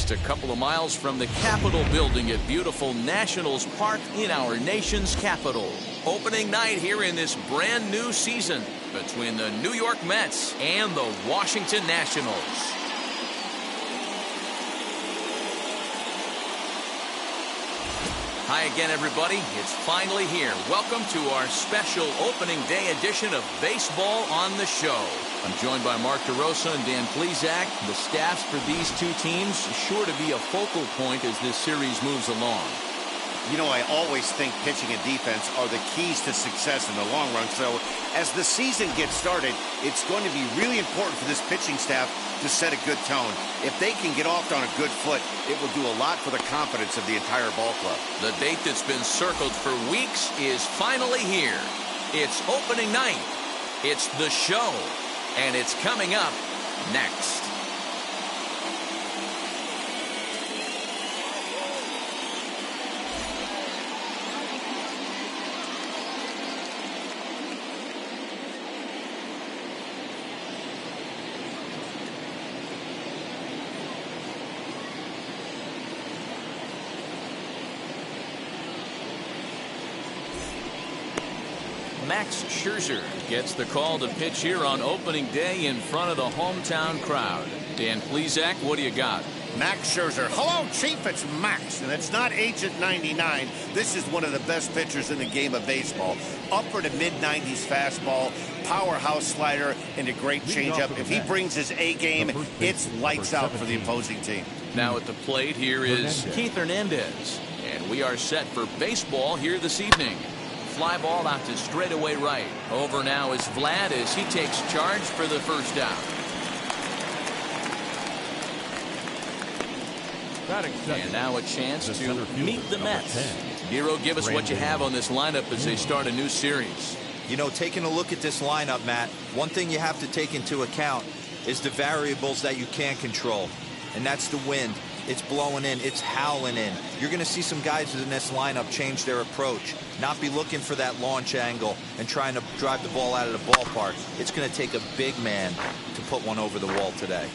just a couple of miles from the Capitol building at beautiful Nationals Park in our nation's capital. Opening night here in this brand new season between the New York Mets and the Washington Nationals. Hi again, everybody. It's finally here. Welcome to our special opening day edition of Baseball on the Show. I'm joined by Mark DeRosa and Dan Plesac. The staffs for these two teams sure to be a focal point as this series moves along. You know, I always think pitching and defense are the keys to success in the long run. So as the season gets started, it's going to be really important for this pitching staff to set a good tone. If they can get off on a good foot, it will do a lot for the confidence of the entire ball club. The date that's been circled for weeks is finally here. It's opening night. It's the show. And it's coming up next. Max Scherzer gets the call to pitch here on opening day in front of the hometown crowd. Dan Plesac, what do you got? Max Scherzer. Hello, Chief. It's Max, and it's not Agent 99. This is one of the best pitchers in the game of baseball. Upper to mid-90s fastball, powerhouse slider, and a great changeup. If he brings his A game, it's lights out for the opposing team. Now at the plate here is Keith Hernandez, and we are set for baseball here this evening. Fly ball out to straightaway right. Over now is Vlad as he takes charge for the first out. And now a chance to meet the Mets. Nero, give us what you have on this lineup as they start a new series. You know, taking a look at this lineup, Matt, one thing you have to take into account is the variables that you can't control, and that's the wind. It's blowing in. It's howling in. You're going to see some guys in this lineup change their approach, not be looking for that launch angle and trying to drive the ball out of the ballpark. It's going to take a big man to put one over the wall today.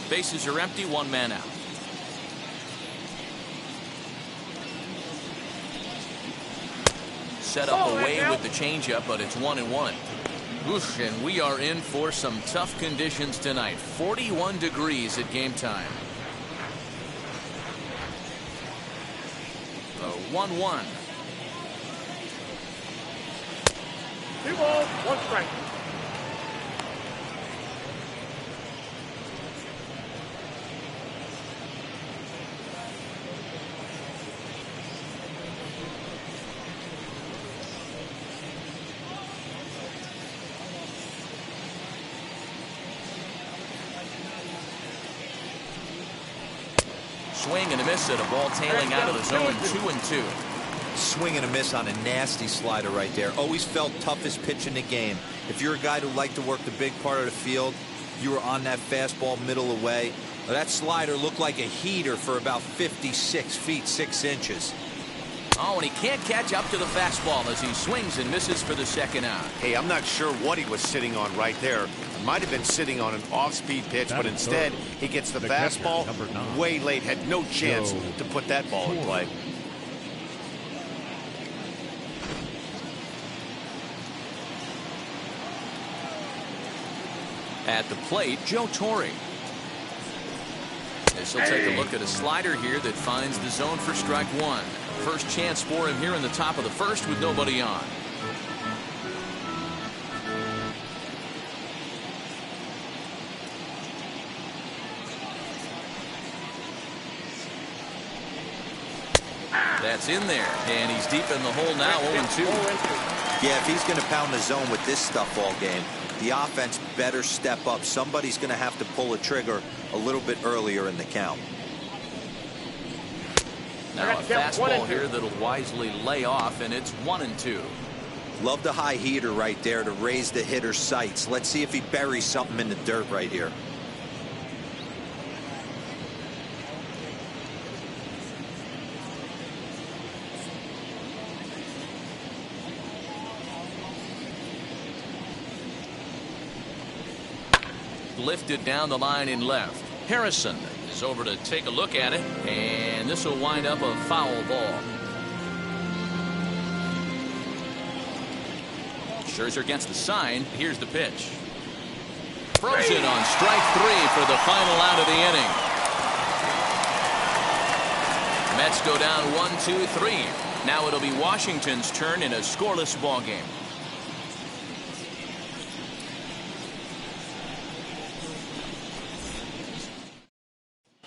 Bases are empty, one man out. Set up away with the changeup, but it's 1-1. Oof, and we are in for some tough conditions tonight. 41 degrees at game time. 1-1. 2 balls, 1 strike. Swing and a miss at a ball tailing out of the zone. 2-2. Swing and a miss on a nasty slider right there. Always felt toughest pitch in the game. If you're a guy who liked to work the big part of the field, you were on that fastball middle away. That slider looked like a heater for about 56 feet 6 inches. Oh, and he can't catch up to the fastball as he swings and misses for the second out. Hey, I'm not sure what he was sitting on right there. Might have been sitting on an off-speed pitch, but instead he gets the fastball way late. Had no chance to put that ball in play. At the plate, Joe Torre. This will take a look at a slider here that finds the zone for strike one. First chance for him here in the top of the first with nobody on. That's in there, and he's deep in the hole now, 0-2. Yeah, if he's going to pound the zone with this stuff all game, the offense better step up. Somebody's going to have to pull a trigger a little bit earlier in the count. Now a fastball here that'll wisely lay off, and it's 1-2. Love the high heater right there to raise the hitter's sights. Let's see if he buries something in the dirt right here. lifted down the line in left. Harrison is over to take a look at it, and this will wind up a foul ball. Scherzer gets the sign. Here's the pitch. Frozen on strike 3 for the final out of the inning. Mets go down 1-2-3. Now it'll be Washington's turn in a scoreless ball game.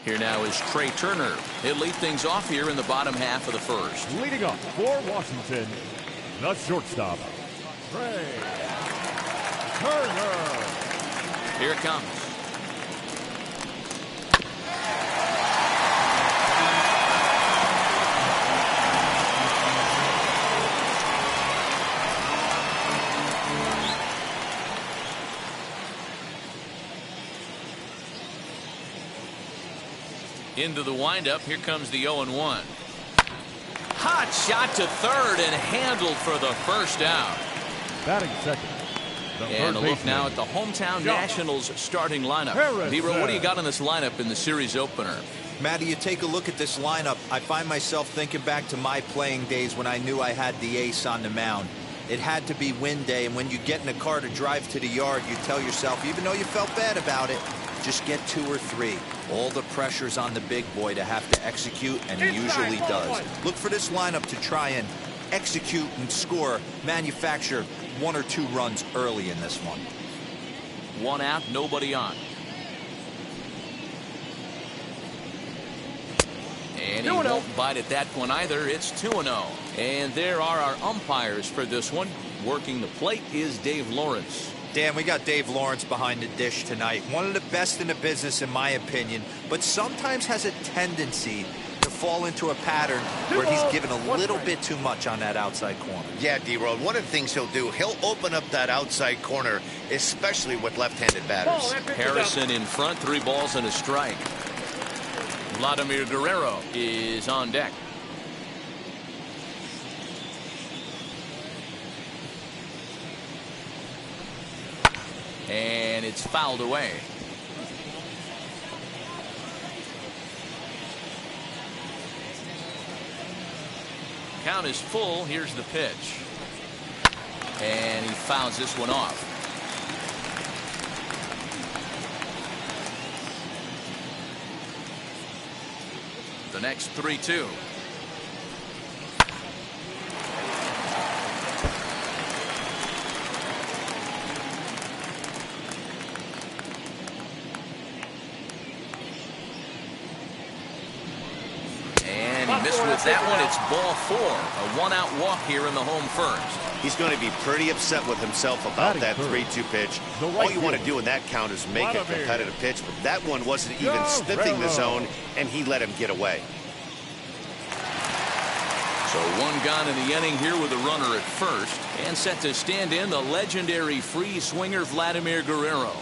Here now is Trey Turner. He'll lead things off here in the bottom half of the first. Leading up for Washington, the shortstop, Trey Turner. Here it comes. Into the windup. Here comes the 0-1. Hot shot to third and handled for the first out. Batting second. And a look now at the hometown Nationals starting lineup. Nero, what do you got in this lineup in the series opener? Matty, you take a look at this lineup. I find myself thinking back to my playing days when I knew I had the ace on the mound. It had to be win day, and when you get in a car to drive to the yard, you tell yourself, even though you felt bad about it, just get 2 or 3. All the pressure's on the big boy to have to execute, and he usually does. Look for this lineup to try and execute and score, manufacture 1 or 2 runs early in this one. 1 out, nobody on. And he won't bite at that one either. It's 2-0. And there are our umpires for this one. Working the plate is Dave Lawrence. Dan, we got Dave Lawrence behind the dish tonight. One of the best in the business, in my opinion, but sometimes has a tendency to fall into a pattern where he's given a little bit too much on that outside corner. Yeah, D-Road, one of the things he'll do, he'll open up that outside corner, especially with left-handed batters. Harrison in front, 3 balls and a strike. Vladimir Guerrero is on deck. And it's fouled away. Count is full. Here's the pitch. And he fouls this one off. The next 3-2. With that one, it's ball 4. A 1-out walk here in the home first. He's going to be pretty upset with himself about that 3-2 pitch. All you want to do in that count is make a competitive pitch, but that one wasn't even sniffing the zone, and he let him get away. So 1 gone in the inning here with a runner at first, and set to stand in the legendary free swinger Vladimir Guerrero.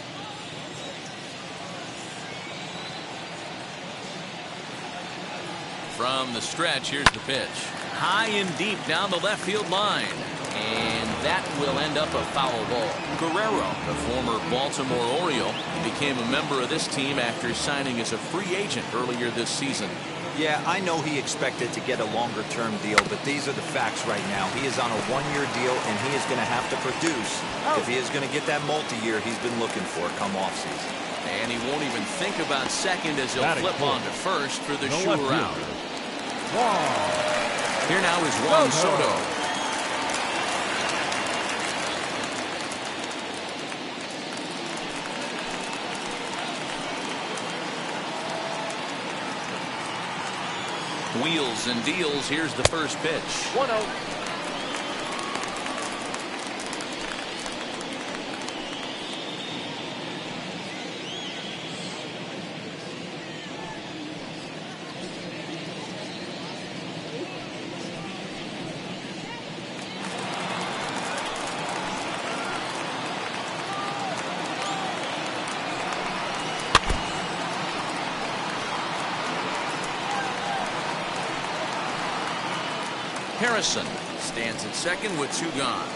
From the stretch, here's the pitch. High and deep down the left field line. And that will end up a foul ball. Guerrero, the former Baltimore Oriole, became a member of this team after signing as a free agent earlier this season. Yeah, I know he expected to get a longer-term deal, but these are the facts right now. He is on a 1-year deal, and he is going to have to produce if he is going to get that multi-year he's been looking for come offseason. And he won't even think about second as he'll flip on to first for the sure out. Here now is Juan Soto. Wheels and deals. Here's the first pitch. 1-0. Harrison stands at second with 2 gone.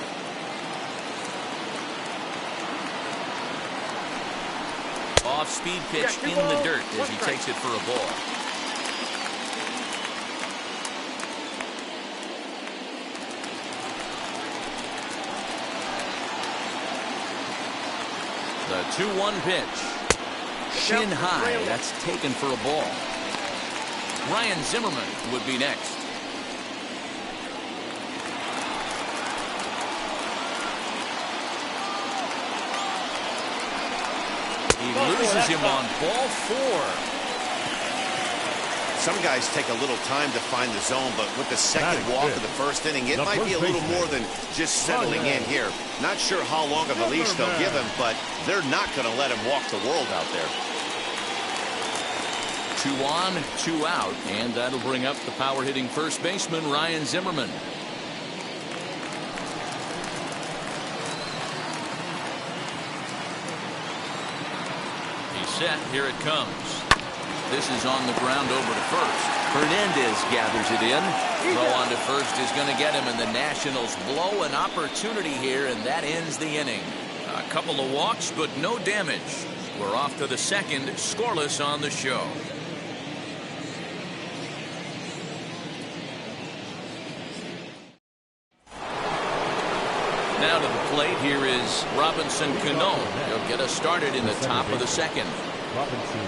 off-speed pitch in the dirt as he takes it for a ball. The 2-1 pitch. Shin high. That's taken for a ball. Ryan Zimmerman would be next. He loses him on ball 4. Some guys take a little time to find the zone, but with the second walk of the first inning, it might be a little more than just settling in here. Not sure how long of a leash they'll give him, but they're not going to let him walk the world out there. 2 on, 2 out, and that'll bring up the power-hitting first baseman, Ryan Zimmerman. He's set. Here it comes. This is on the ground over to first. Hernandez gathers it in. Throw on to first is going to get him, and the Nationals blow an opportunity here, and that ends the inning. A couple of walks, but no damage. We're off to the second, scoreless on the show. Now to the plate, here is Robinson Cano. He'll get us started in the top of the second. Robinson.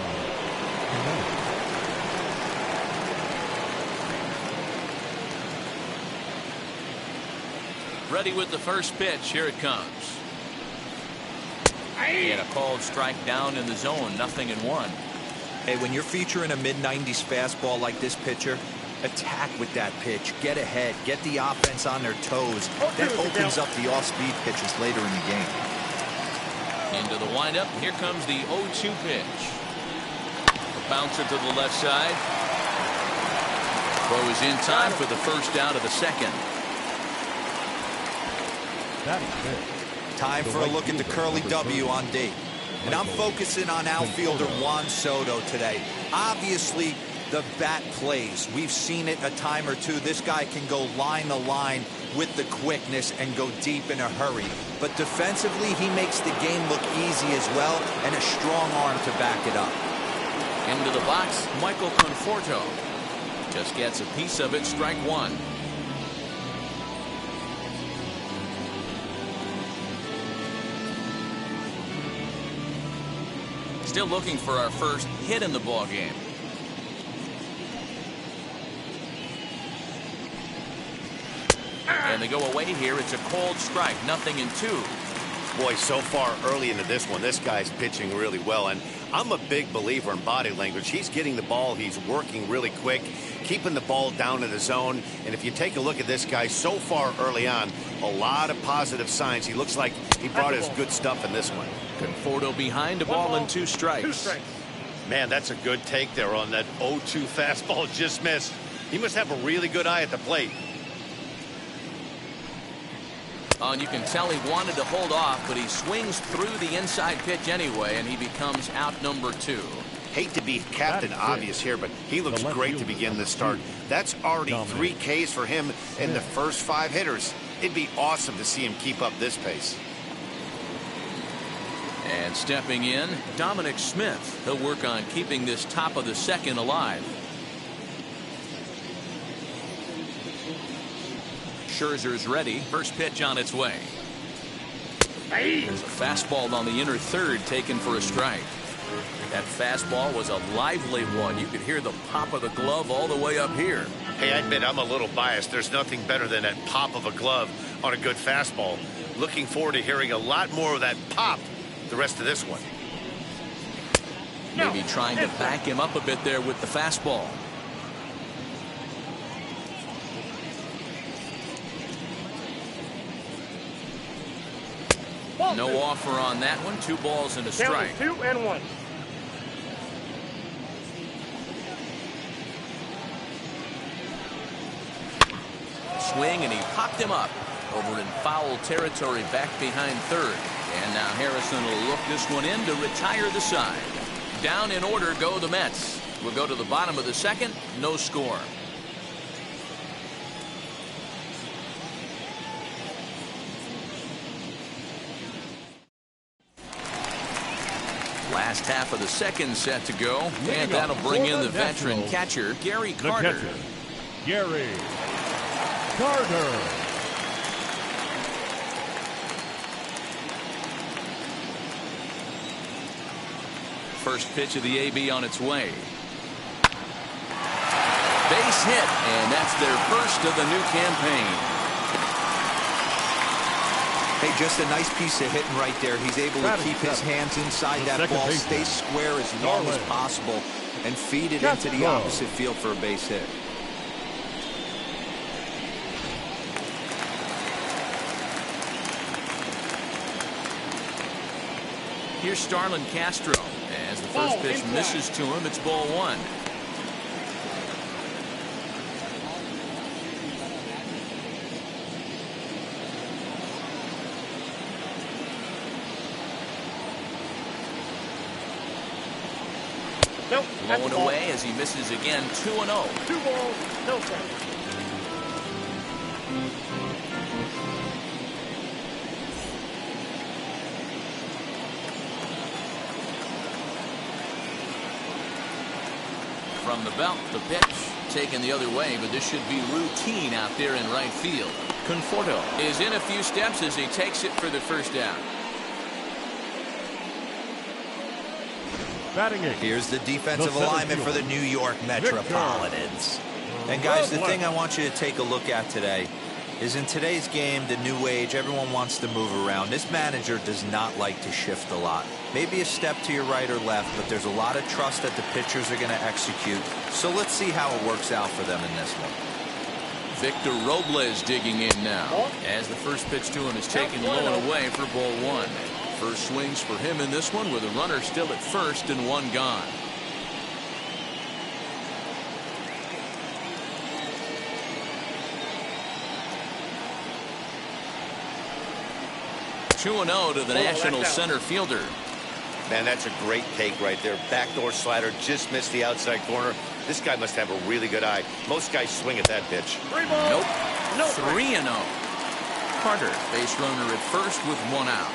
Ready with the first pitch. Here it comes. And a called strike down in the zone. 0-1. Hey, when you're featuring a mid-90s fastball like this pitcher, attack with that pitch. Get ahead. Get the offense on their toes. That opens up the off-speed pitches later in the game. Into the windup. Here comes the 0-2 pitch. A bouncer to the left side. Throw is in time for the first out of the second. Time for a look at the curly W on D. And I'm focusing on outfielder Juan Soto today. Obviously, the bat plays. We've seen it a time or two. This guy can go line to line with the quickness and go deep in a hurry. But defensively, he makes the game look easy as well, and a strong arm to back it up. Into the box, Michael Conforto. Just gets a piece of it. Strike one. Still looking for our first hit in the ball game. And they go away here. It's a cold strike. 0-2. Boy, so far early into this one, this guy's pitching really well. And I'm a big believer in body language. He's getting the ball. He's working really quick, keeping the ball down in the zone. And if you take a look at this guy so far early on, a lot of positive signs. He looks like he brought his good stuff in this one. Conforto behind a ball and 2 strikes. Man, that's a good take there on that 0-2 fastball. Just missed. He must have a really good eye at the plate. And you can tell he wanted to hold off, but he swings through the inside pitch anyway, and he becomes out number 2. Hate to be Captain Obvious here, but he looks great to begin this start. That's already 3 Ks for him in the first 5 hitters. It'd be awesome to see him keep up this pace. And stepping in, Dominic Smith. He'll work on keeping this top of the second alive. Scherzer's ready. First pitch on its way. There's a fastball on the inner third taken for a strike. That fastball was a lively one. You could hear the pop of the glove all the way up here. Hey, I admit I'm a little biased. There's nothing better than that pop of a glove on a good fastball. Looking forward to hearing a lot more of that pop the rest of this one. Maybe trying to back him up a bit there with the fastball. No offer on that one. 2 balls and a strike. 2-1. Swing, and he popped him up over in foul territory back behind third. And now Harrison will look this one in to retire the side. Down in order go the Mets. We'll go to the bottom of the second. No score. Last half of the second set to go, and that'll bring in the veteran catcher, Gary Carter. Gary Carter. First pitch of the AB on its way. Base hit, and that's their first of the new campaign. Hey, just a nice piece of hitting right there. He's able to keep his hands inside that ball, stay square as long as possible, and feed it into the opposite field for a base hit. Here's Starlin Castro. As the first pitch misses to him, it's ball one. Nope. Blown away as he misses again. 2-0. 2 balls, no strikes. From the belt, the pitch taken the other way, but this should be routine out there in right field. Conforto is in a few steps as he takes it for the first out. Batting it. Here's the defensive alignment for the New York Metropolitans. And guys, the thing I want you to take a look at today is in today's game, the new age, everyone wants to move around. This manager does not like to shift a lot. Maybe a step to your right or left, but there's a lot of trust that the pitchers are going to execute. So let's see how it works out for them in this one. Victor Robles digging in now as the first pitch to him is taken low and away for ball one. First swings for him in this one with a runner still at first and one gone. (2-0) to the National center fielder. Man, that's a great take right there. Backdoor slider just missed the outside corner. This guy must have a really good eye. Most guys swing at that pitch. Nope. 3-0. Carter, base runner at first with one out.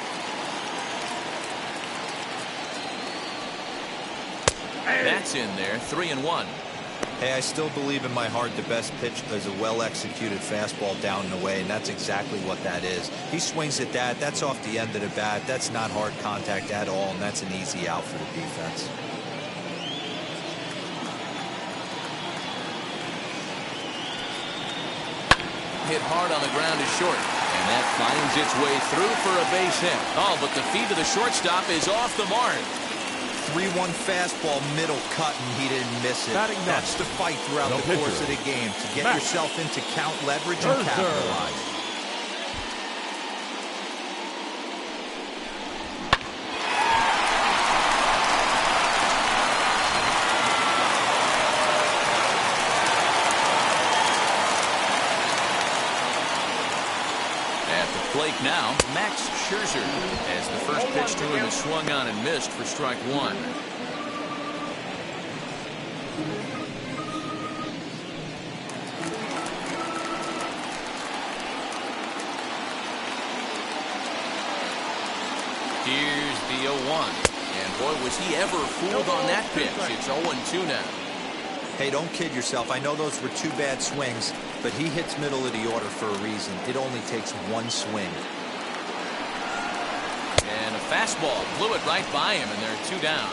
That's in there. 3-1. Hey, I still believe in my heart the best pitch is a well-executed fastball down and away, and that's exactly what that is. He swings at that. That's off the end of the bat. That's not hard contact at all, and that's an easy out for the defense. Hit hard on the ground is short, and that finds its way through for a base hit. Oh, but the feed to the shortstop is off the mark. 3-1 fastball, middle cut, and he didn't miss it. That's the fight throughout the course of the game, to get yourself into count leverage and capitalize. Plate now, Max Scherzer, as the first pitch to him is swung on and missed for strike one. Here's the 0-1, and boy, was he ever fooled on that pitch. It's 0-2 now. Hey, don't kid yourself. I know those were two bad swings, but he hits middle of the order for a reason. It only takes one swing. And a fastball blew it right by him, and there are two down.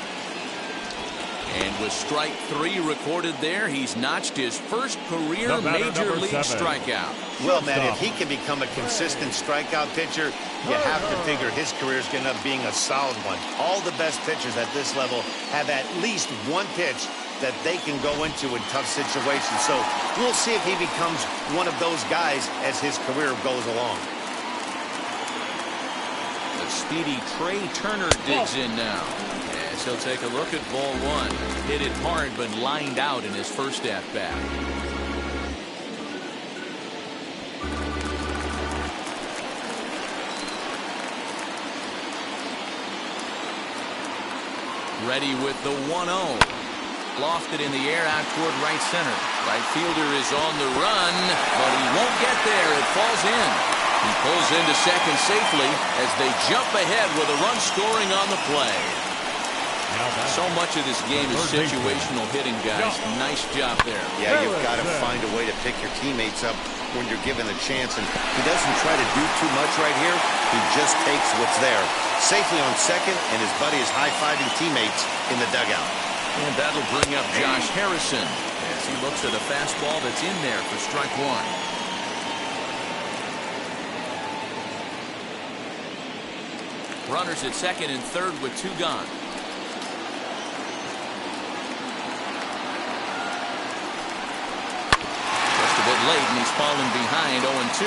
And with strike three recorded there, he's notched his first career major league strikeout. Well, man, if he can become a consistent strikeout pitcher, you have to figure his career is going to end up being a solid one. All the best pitchers at this level have at least one pitch that they can go into in tough situations. So we'll see if he becomes one of those guys as his career goes along. The speedy Trey Turner digs in now. As he'll take a look at ball one. Hit it hard but lined out in his first at-bat. Ready with the 1-0. Lofted in the air out toward right center. Right fielder is on the run, but he won't get there. It falls in. He pulls into second safely as they jump ahead with a run scoring on the play. So much of this game is situational hitting, guys. Nice job there. Yeah, you've got to find a way to pick your teammates up when you're given the chance. And he doesn't try to do too much right here. He just takes what's there. Safely on second, and his buddy is high-fiving teammates in the dugout. And that'll bring up Josh Harrison as he looks at a fastball that's in there for strike one. Runners at second and third with two gone. Just a bit late, and he's fallen behind 0-2.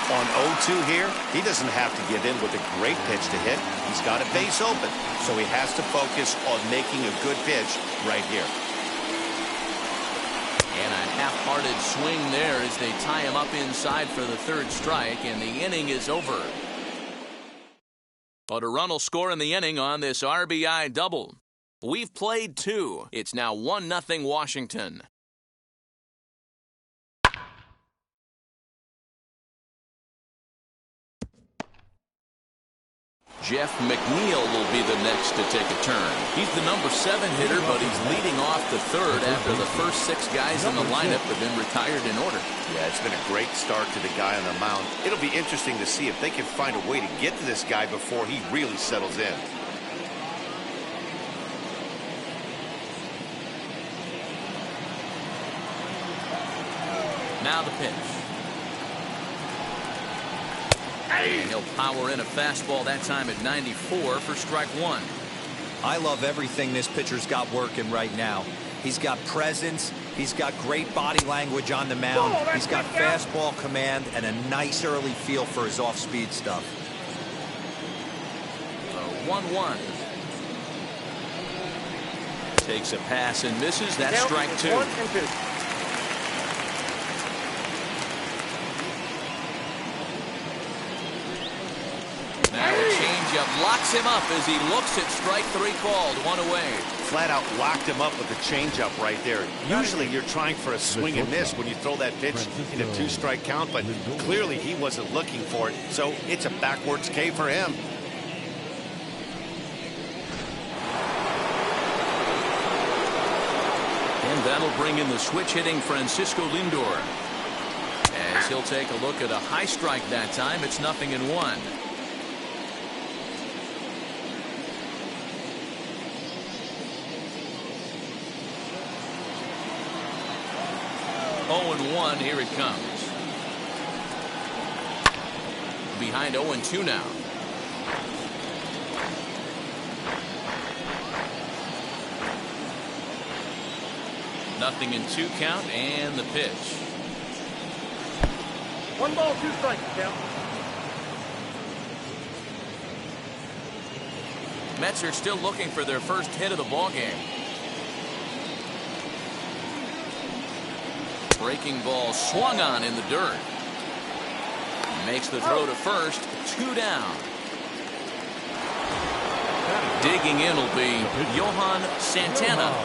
On 0-2 here, he doesn't have to give in with a great pitch to hit. He's got a base open, so he has to focus on making a good pitch right here. And a half-hearted swing there as they tie him up inside for the third strike, and the inning is over. But a run will score in the inning on this RBI double. We've played two. It's now 1-0 Washington. Jeff McNeil will be the next to take a turn. He's the number 7 hitter, but he's leading off the third after the first 6 guys in the lineup have been retired in order. Yeah, it's been a great start to the guy on the mound. It'll be interesting to see if they can find a way to get to this guy before he really settles in. Now the pitch. And he'll power in a fastball that time at 94 for strike one. I love everything this pitcher's got working right now. He's got presence. He's got great body language on the mound. He's got fastball command and a nice early feel for his off-speed stuff. 1-1. Takes a pass and misses. That's strike two. 1-2. Now a changeup locks him up as he looks at strike three called. One away. Flat out locked him up with a changeup right there. Usually you're trying for a swing and miss when you throw that pitch in a 2-strike count, but clearly he wasn't looking for it, so it's a backwards K for him. And that'll bring in the switch hitting Francisco Lindor. As he'll take a look at a high strike that time, it's 0-1. Oh, 0-1, here it comes. Behind 0-2 now. Nothing in 2 count, and the pitch. 1 ball, 2 strikes, count. Mets are still looking for their first hit of the ballgame. Breaking ball swung on in the dirt. Makes the throw to first. 2 down. Digging in will be Johan Santana.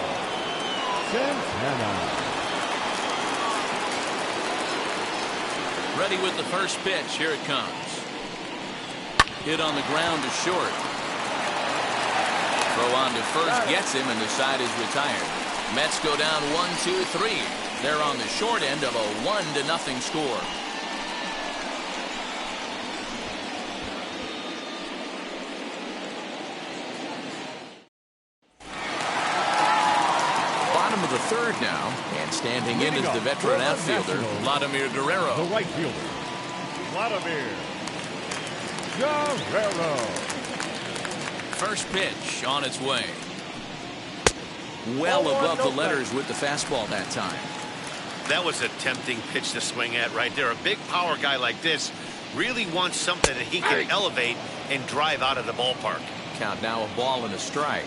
Ready with the first pitch. Here it comes. Hit on the ground to short. Throw on to first gets him, and the side is retired. Mets go down 1-2-3. They're on the short end of a 1-0 score. Bottom of the third now, and standing in is the veteran outfielder, Vladimir Guerrero. The right fielder, Vladimir Guerrero. First pitch on its way. Well above the letters with the fastball that time. That was a tempting pitch to swing at right there. A big power guy like this really wants something that he can elevate and drive out of the ballpark. Count now, a ball and a strike.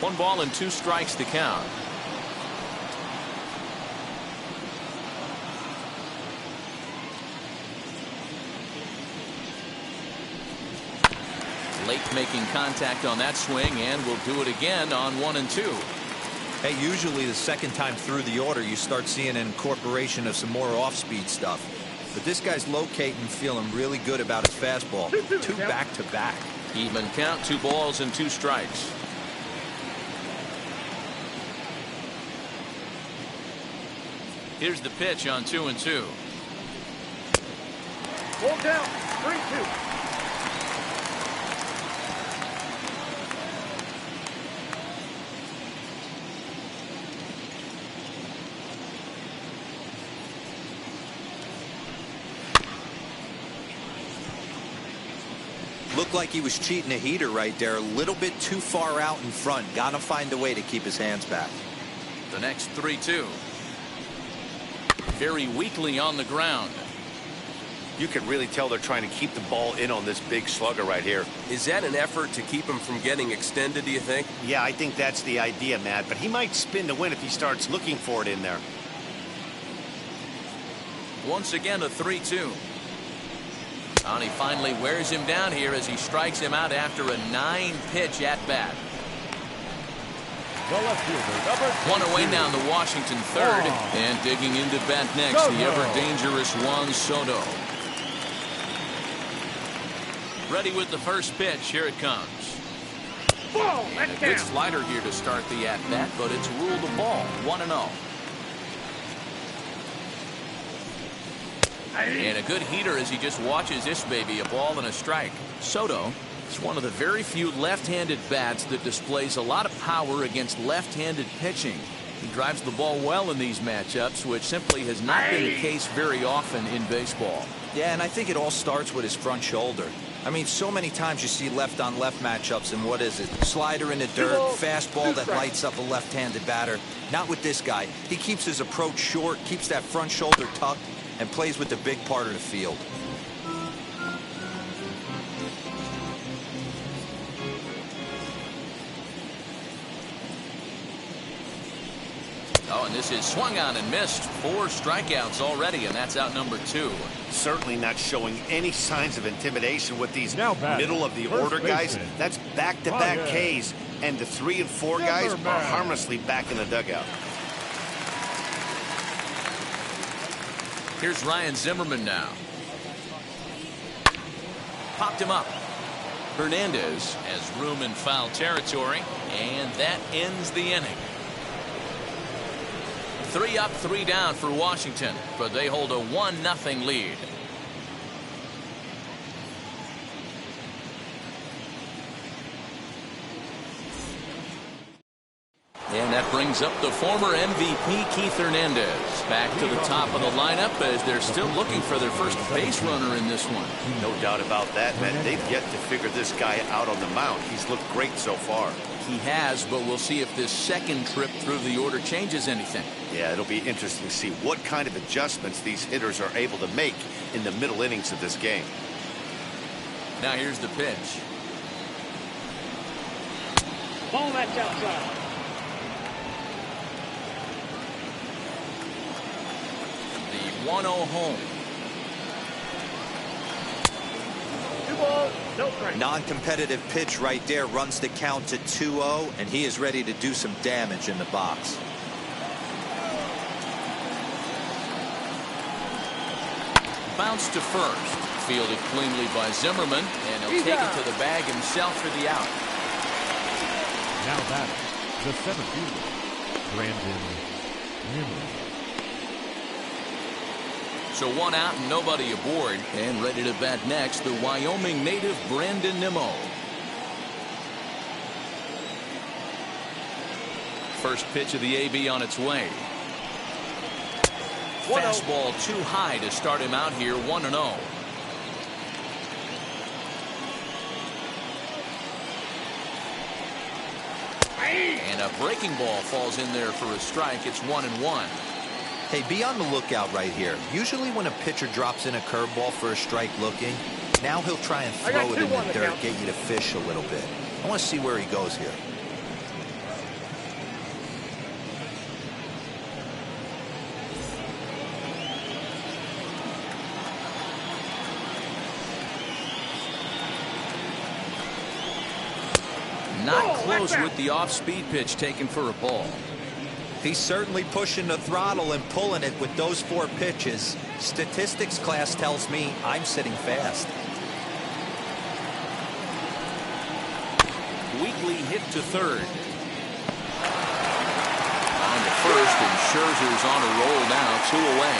One ball and 2 strikes to count. Late making contact on that swing, and will do it again on 1 and 2. Hey, usually the second time through the order, you start seeing an incorporation of some more off-speed stuff. But this guy's locating and feeling really good about his fastball. 2 back-to-back. Even count, 2 balls and 2 strikes. Here's the pitch on 2-2. Full count, 3-2. Looked like he was cheating a heater right there. A little bit too far out in front. Got to find a way to keep his hands back. The next 3-2. Very weakly on the ground. You can really tell they're trying to keep the ball in on this big slugger right here. Is that an effort to keep him from getting extended, do you think? Yeah, I think that's the idea, Matt. But he might spin to win if he starts looking for it in there. Once again, a 3-2. And he finally wears him down here as he strikes him out after a 9-pitch at-bat. The left fielder, number 1 away 22. now in the Washington third. And digging into bat next, the ever-dangerous Juan Soto. Ready with the first pitch. Here it comes. Ball, And that's a good down. slider here to start the at-bat, but it's ruled a ball. 1-0. And a good heater as he just watches this baby, a ball and a strike. Soto is one of the very few left-handed bats that displays a lot of power against left-handed pitching. He drives the ball well in these matchups, which simply has not been the case very often in baseball. Yeah, and I think it all starts with his front shoulder. I mean, so many times you see left-on-left matchups, and what is it? Slider in the dirt, fastball that lights up a left-handed batter. Not with this guy. He keeps his approach short, keeps that front shoulder tucked, and plays with the big part of the field. Oh, and this is swung on and missed. 4 strikeouts already, and that's out number 2. Certainly not showing any signs of intimidation with these Now batting, middle-of-the-order first guys. baseman. That's back-to-back Ryan. Ks, and the 3 and 4 guys are Zimmerman. harmlessly back in the dugout. Here's Ryan Zimmerman now. Popped him up. Hernandez has room in foul territory, and that ends the inning. 3 up, 3 down for Washington, but they hold a 1-0 lead. And that brings up the former MVP Keith Hernandez back to the top of the lineup as they're still looking for their first base runner in this one. No doubt about that, man. They've yet to figure this guy out on the mound. He's looked great so far. He has, but we'll see if this second trip through the order changes anything. Yeah, it'll be interesting to see what kind of adjustments these hitters are able to make in the middle innings of this game. Now here's the pitch. Ball, that's outside. The 1-0 home. 2 balls, no strikes. Non-competitive pitch right there runs the count to 2-0, and he is ready to do some damage in the box. Bounce to first. Fielded cleanly by Zimmerman, and he'll take it to the bag himself for the out. Now batting, the 7th fielder, Brandon Nimmo. So 1 out and nobody aboard, and ready to bat next, the Wyoming native Brandon Nimmo. First pitch of the AB on its way. Fastball too high to start him out here, 1-0. And a breaking ball falls in there for a strike. It's 1-1. Hey, be on the lookout right here. Usually when a pitcher drops in a curveball for a strike looking, now he'll try and I got throw it in 2 on the the dirt, count. get you to fish a little bit. I want to see where he goes here. Not close with the off-speed pitch taken for a ball. He's certainly pushing the throttle and pulling it with those 4 pitches. Statistics class tells me I'm sitting fast. Weekly hit to third. On to first, and Scherzer's on a roll now, 2 away.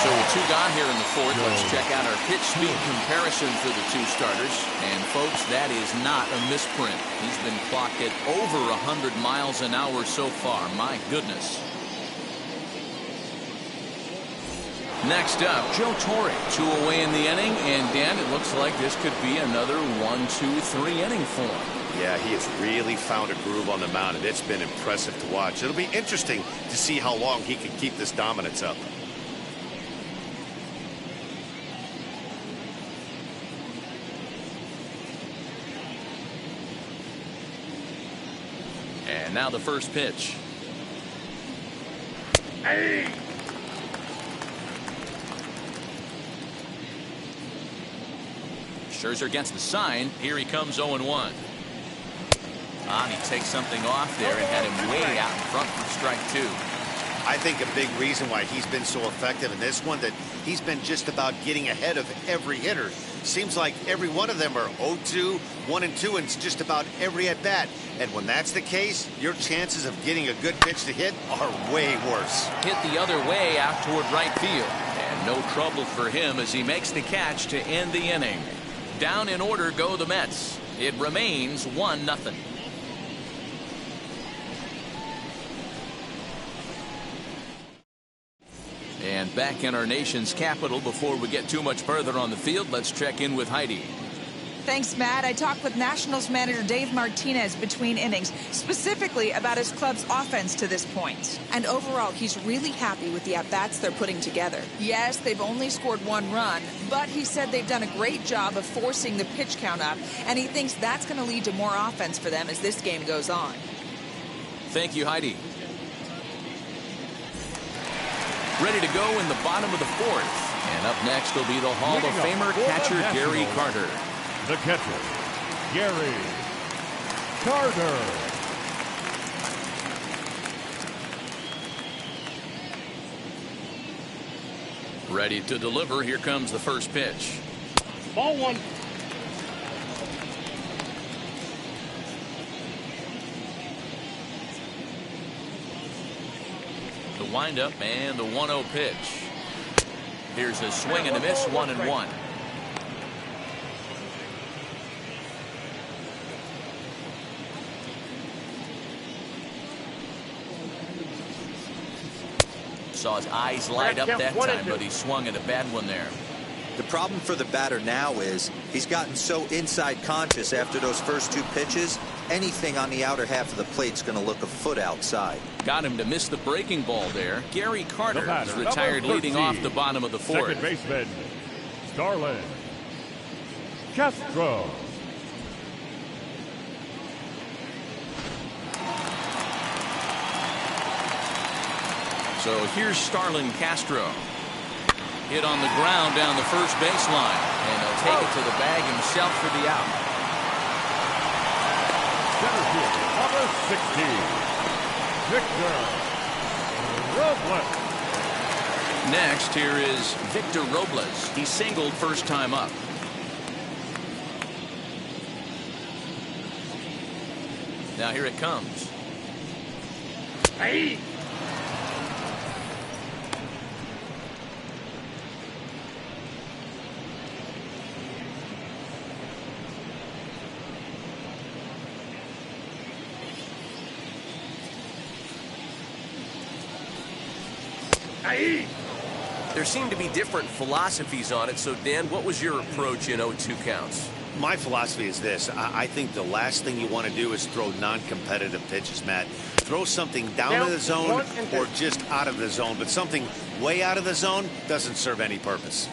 So with 2 gone here in the 4th, let's check out our pitch speed comparison for the 2 starters. And folks, that is not a misprint. He's been clocked at over 100 miles an hour so far. My goodness. Next up, Joe Torre, 2 away in the inning, and Dan, it looks like this could be another 1, 2, 3 inning for him. Yeah, he has really found a groove on the mound, and it's been impressive to watch. It'll be interesting to see how long he can keep this dominance up. And now the first pitch. Hey! Scherzer gets the sign. Here he comes 0-1. He takes something off there and had him way out in front for strike 2. I think a big reason why he's been so effective in this one, that he's been just about getting ahead of every hitter. Seems like every one of them are 0-2, 1-2, and just about every at bat. And when that's the case, your chances of getting a good pitch to hit are way worse. Hit the other way out toward right field. And no trouble for him as he makes the catch to end the inning. Down in order go the Mets. It remains 1-0. And back in our nation's capital, before we get too much further on the field, let's check in with Heidi. Thanks, Matt. I talked with Nationals manager Dave Martinez between innings, specifically about his club's offense to this point. And overall, he's really happy with the at-bats they're putting together. Yes, they've only scored 1 run, but he said they've done a great job of forcing the pitch count up, and he thinks that's going to lead to more offense for them as this game goes on. Thank you, Heidi. Ready to go in the bottom of the 4th. And up next will be the Hall of Famer catcher Gary Carter. The catcher, Gary Carter. Ready to deliver. Here comes the first pitch. Ball 1. The windup and the 1-0 pitch. Here's a swing and a miss, 1-1. Saw his eyes light up that time, but he swung at a bad one there. The problem for the batter now is he's gotten so inside conscious after those first 2 pitches. Anything on the outer half of the plate's going to look a foot outside. Got him to miss the breaking ball there. Gary Carter batter, is retired leading off the bottom of the 4th. Second baseman, Starlin Castro. So here's Starlin Castro. Hit on the ground down the first baseline. And he'll take it to the bag himself for the out. Center field, number 60, Victor Robles. Next, here is Victor Robles. He singled first time up. Now here it comes. Hey! There seem to be different philosophies on it. So, Dan, what was your approach in 0-2 counts? My philosophy is this. I think the last thing you want to do is throw non-competitive pitches, Matt. Throw something down to the zone or just out of the zone, but something way out of the zone doesn't serve any purpose.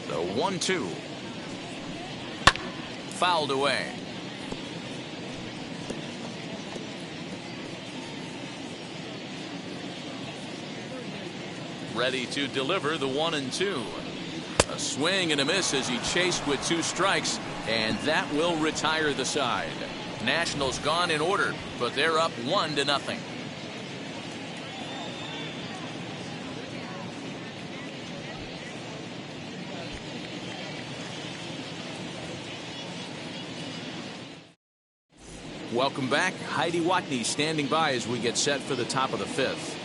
The 1-2. Fouled away. Ready to deliver the 1-2. A swing and a miss as he chased with 2 strikes, and that will retire the side. Nationals gone in order, but they're up 1-0. Welcome back. Heidi Watney standing by as we get set for the top of the 5th.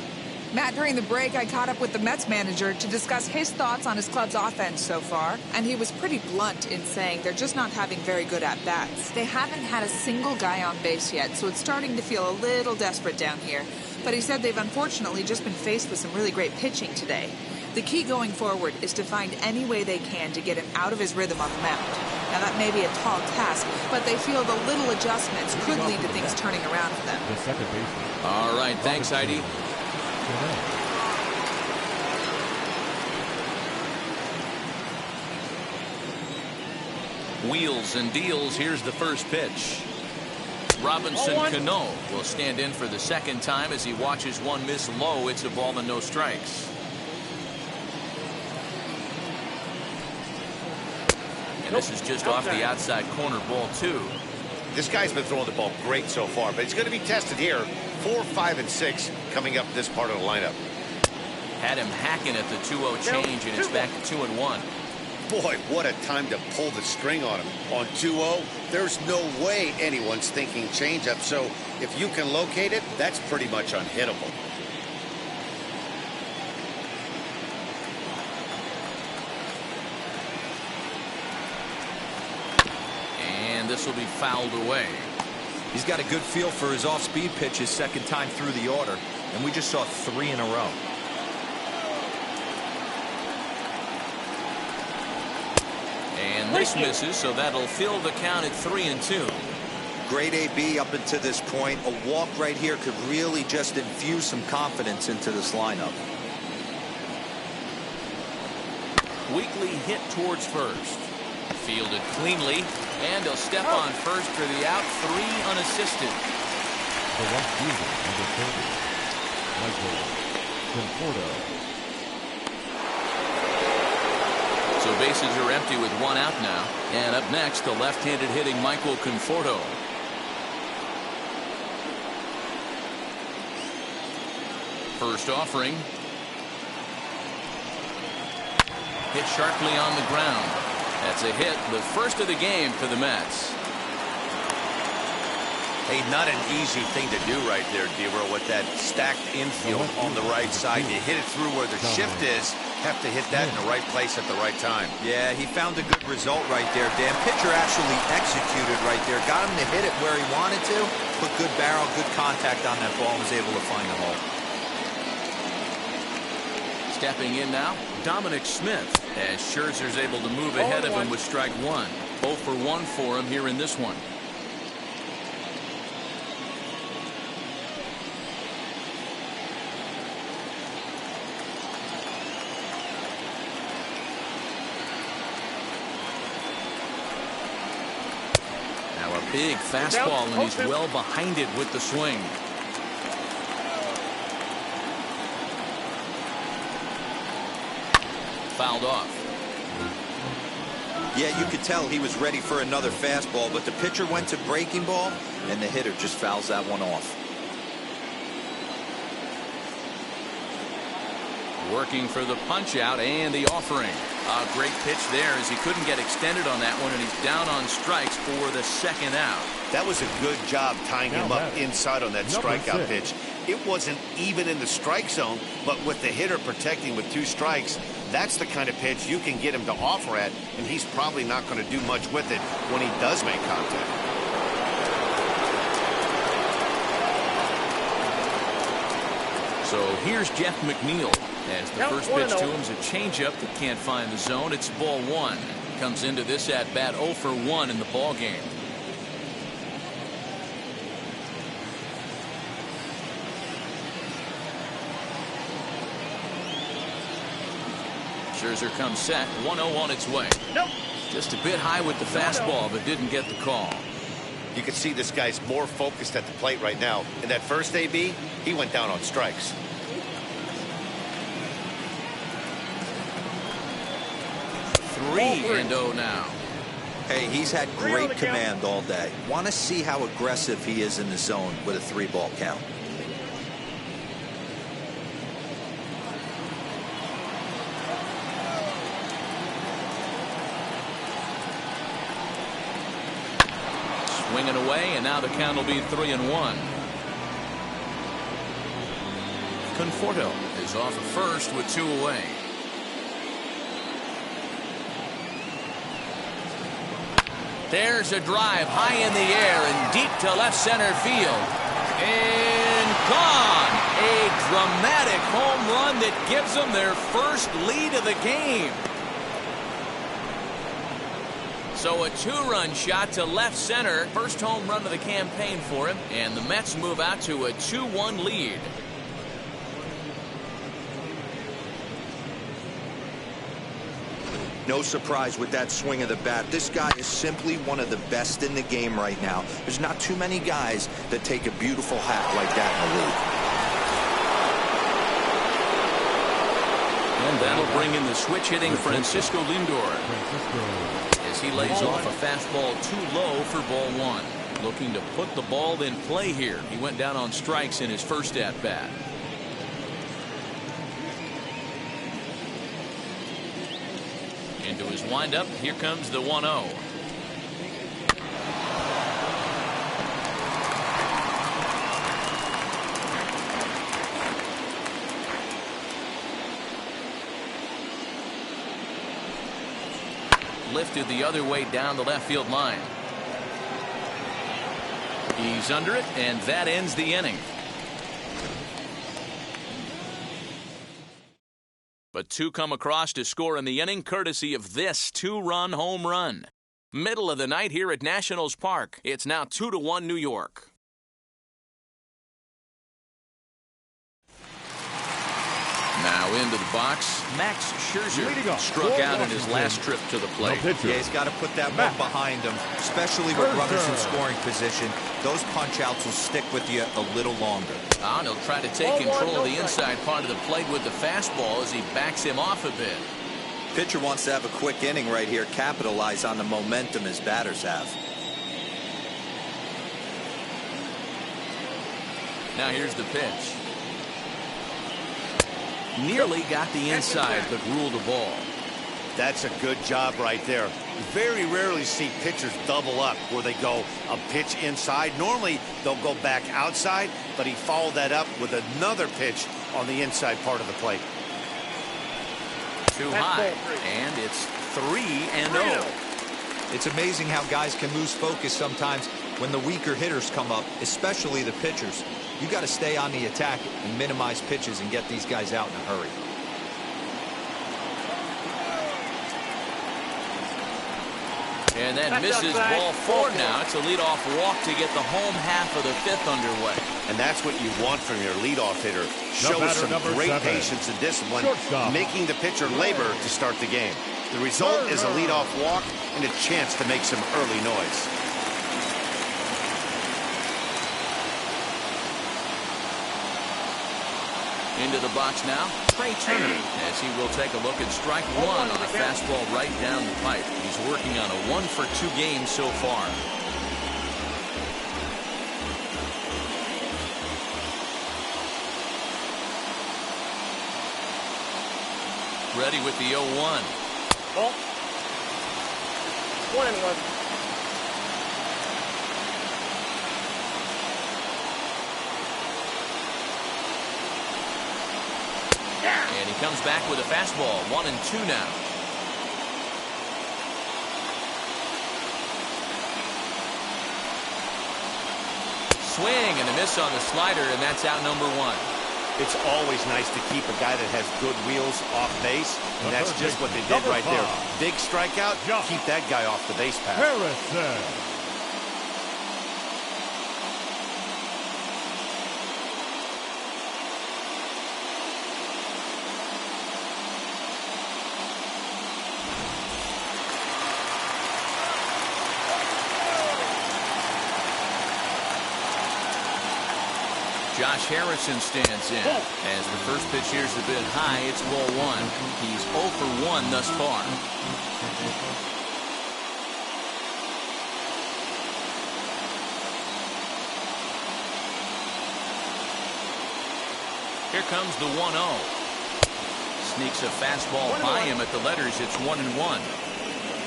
Matt, during the break, I caught up with the Mets manager to discuss his thoughts on his club's offense so far, and he was pretty blunt in saying they're just not having very good at-bats. They haven't had a single guy on base yet, so it's starting to feel a little desperate down here. But he said they've unfortunately just been faced with some really great pitching today. The key going forward is to find any way they can to get him out of his rhythm on the mound. Now, that may be a tall task, but they feel the little adjustments could lead to things turning around for them. The second baseman. All right, thanks, Heidi. Wheels and deals. Here's the first pitch. Robinson Cano will stand in for the second time as he watches one miss low. It's a ball and no strikes. And this is just off the outside corner, ball 2. This guy's been throwing the ball great so far, but he's going to be tested here. 4, 5, and 6 coming up this part of the lineup. Had him hacking at the 2-0 change, and it's back to 2-1. Boy, what a time to pull the string on him. On 2-0, there's no way anyone's thinking changeup, so if you can locate it, that's pretty much unhittable. And this will be fouled away. He's got a good feel for his off-speed pitch his second time through the order, and we just saw 3 in a row. And this misses, so that'll fill the count at 3-2. Great AB up until this point. A walk right here could really just infuse some confidence into this lineup. Weekly hit towards first. Fielded cleanly, and he'll step on first for the out. 3 unassisted. The left fielder, number 30, Michael Conforto. So bases are empty with 1 out now. And up next, the left-handed hitting Michael Conforto. First offering. Hit sharply on the ground. That's a hit, the first of the game for the Mets. Hey, not an easy thing to do right there, Dero, with that stacked infield on the right side. You hit it through where the shift is, have to hit that in the right place at the right time. Yeah, he found a good result right there, Dan. Pitcher actually executed right there. Got him to hit it where he wanted to. Put good barrel, good contact on that ball, and was able to find the hole. Stepping in now, Dominic Smith, as Scherzer's able to move ahead of him with strike 1. 0 for 1 for him here in this one. Now a big fastball, and he's well behind it with the swing. Fouled off. Yeah, you could tell he was ready for another fastball, but the pitcher went to breaking ball, and the hitter just fouls that one off. Working for the punch out and the offering. A great pitch there as he couldn't get extended on that one, and he's down on strikes for the second out. That was a good job tying him up inside on that strikeout pitch. It wasn't even in the strike zone, but with the hitter protecting with 2 strikes, that's the kind of pitch you can get him to offer at, and he's probably not going to do much with it when he does make contact. So here's Jeff McNeil, as the first pitch to him is a changeup that can't find the zone. It's ball 1. Comes into this at bat 0 for 1 in the ball game. Scherzer comes set. 1-0 on its way. Nope. Just a bit high with the fastball, but didn't get the call. You can see this guy's more focused at the plate right now. In that first AB, he went down on strikes. 3-0 now. Hey, he's had great command all day. Want to see how aggressive he is in the zone with a 3-ball count. Swinging away, and now the count will be 3-1. Conforto is off at first with 2 away. There's a drive high in the air and deep to left center field. And gone. A dramatic home run that gives them their first lead of the game. So a 2-run shot to left center. First home run of the campaign for him. And the Mets move out to a 2-1 lead. No surprise with that swing of the bat. This guy is simply one of the best in the game right now. There's not too many guys that take a beautiful hat like that in the league. And that'll bring in the switch-hitting Francisco Lindor as he lays off a fastball too low for ball 1. Looking to put the ball in play here. He went down on strikes in his first at-bat. Into his windup, here comes the 1-0. Lifted the other way down the left field line. He's under it, and that ends the inning. But 2 come across to score in the inning, courtesy of this 2-run home run. Middle of the night here at Nationals Park. It's now 2-1 New York. Now into the box, Max Scherzer struck out in his last trip to the plate. Yeah, he's got to put that one behind him, especially with runners in scoring position. Those punch-outs will stick with you a little longer. And he'll try to take control of the inside part of the plate with the fastball as he backs him off a bit. Pitcher wants to have a quick inning right here, capitalize on the momentum his batters have. Now here's the pitch. Nearly got the inside, but ruled a ball. That's a good job right there. Very rarely see pitchers double up where they go a pitch inside. Normally they'll go back outside, but he followed that up with another pitch on the inside part of the plate. Too high, and it's 3-0. It's amazing how guys can lose focus sometimes when the weaker hitters come up, especially the pitchers. You got to stay on the attack and minimize pitches and get these guys out in a hurry. And then misses ball 4 now. It's a leadoff walk to get the home half of the 5th underway. And that's what you want from your leadoff hitter. Show some great patience and discipline, making the pitcher labor to start the game. The result is a leadoff walk and a chance to make some early noise. Into the box now, Trey Turner, as he will take a look at strike 1 on a fastball right down the pipe. He's working on a 1-for-2 game so far. Ready with the 0-1. Ball. 1-1. And he comes back with a fastball. 1-2 now. Swing and a miss on the slider, and that's out number 1. It's always nice to keep a guy that has good wheels off base, and that's just what they did right there. Big strikeout, keep that guy off the base path. Harrison. Josh Harrison stands in. As the first pitch here's a bit high, it's ball one. He's 0 for 1 thus far. Here comes the 1-0. Sneaks a fastball by him at the letters. It's 1-1.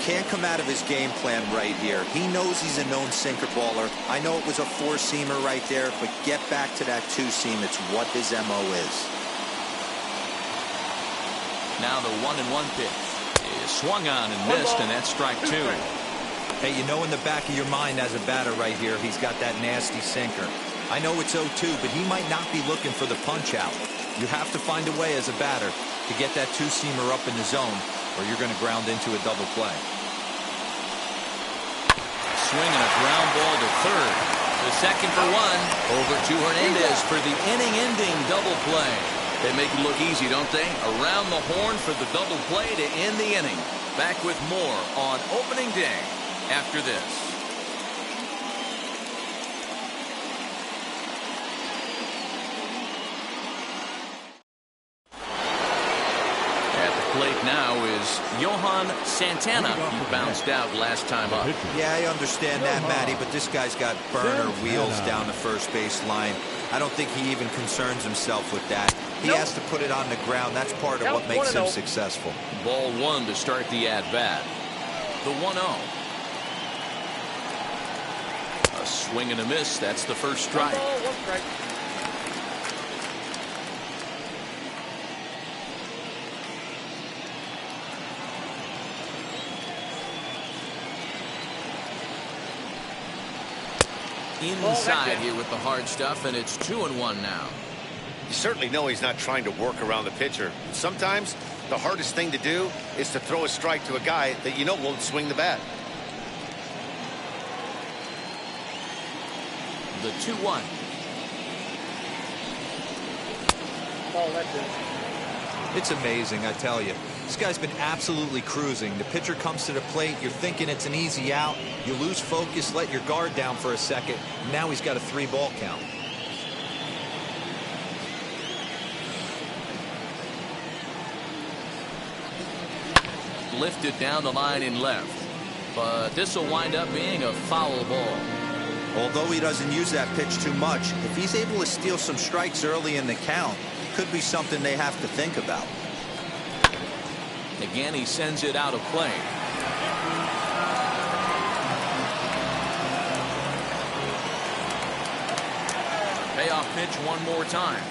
Can't come out of his game plan right here. He knows he's a known sinker baller. I know it was a four-seamer right there, but get back to that two-seam. It's what his MO is. Now the 1-1 pitch is swung on and missed, and that's strike two. Hey, you know in the back of your mind as a batter right here, he's got that nasty sinker. I know it's 0-2, but he might not be looking for the punch-out. You have to find a way as a batter to get that two-seamer up in the zone, or you're going to ground into a double play. Swing and a ground ball to third. The second for one. Over to Hernandez for the inning-ending double play. They make it look easy, don't they? Around the horn for the double play to end the inning. Back with more on opening day after this. Plate now is Johan Santana. He bounced out last time up. Yeah, I understand that, Matty, but this guy's got burner wheels down the first base line. I don't think he even concerns himself with that. He has to put it on the ground. That's part of what makes him successful. Ball one to start the at-bat. The 1-0. A swing and a miss. That's the first strike. One strike. Inside here with the hard stuff, and it's 2-1 now. You certainly know he's not trying to work around the pitcher. Sometimes the hardest thing to do is to throw a strike to a guy that you know won't swing the bat. The 2-1. Oh, that's it. It's amazing, I tell you. This guy's been absolutely cruising. The pitcher comes to the plate. You're thinking it's an easy out. You lose focus, let your guard down for a second. Now he's got a 3-ball count. Lifted down the line in left. But this will wind up being a foul ball. Although he doesn't use that pitch too much, if he's able to steal some strikes early in the count, could be something they have to think about. Again, he sends it out of play. Payoff pitch one more time.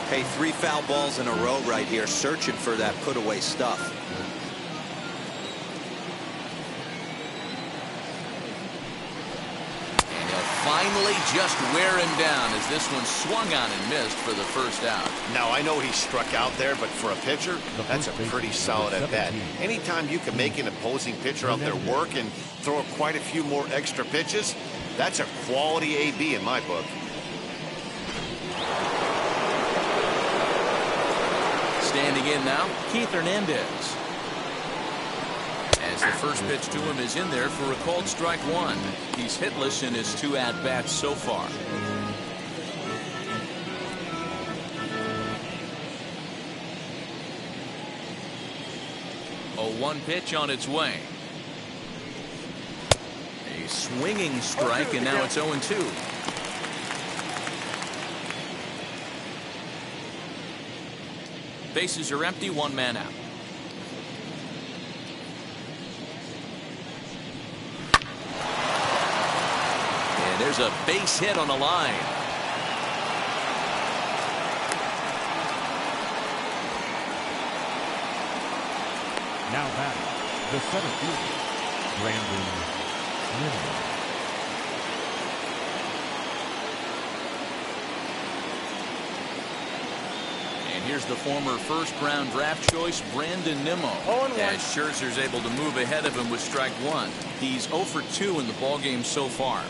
Hey, 3 foul balls in a row right here, searching for that put-away stuff. Finally just wear him down as this one swung on and missed for the first out. Now, I know he struck out there, but for a pitcher, that's a pretty solid at-bat. Anytime you can make an opposing pitcher out there work and throw quite a few more extra pitches, that's a quality AB in my book. Standing in now, Keith Hernandez. As the first pitch to him is in there for a called strike one. He's hitless in his 2 at-bats so far. A 1 pitch on its way. A swinging strike, and now it's 0-2. Bases are empty, 1 man out. There's a base hit on the line. Now back, the center fielder, Brandon Nimmo. And here's the former first-round draft choice, Brandon Nimmo. As Scherzer's able to move ahead of him with strike one. He's 0 for 2 in the ballgame so far.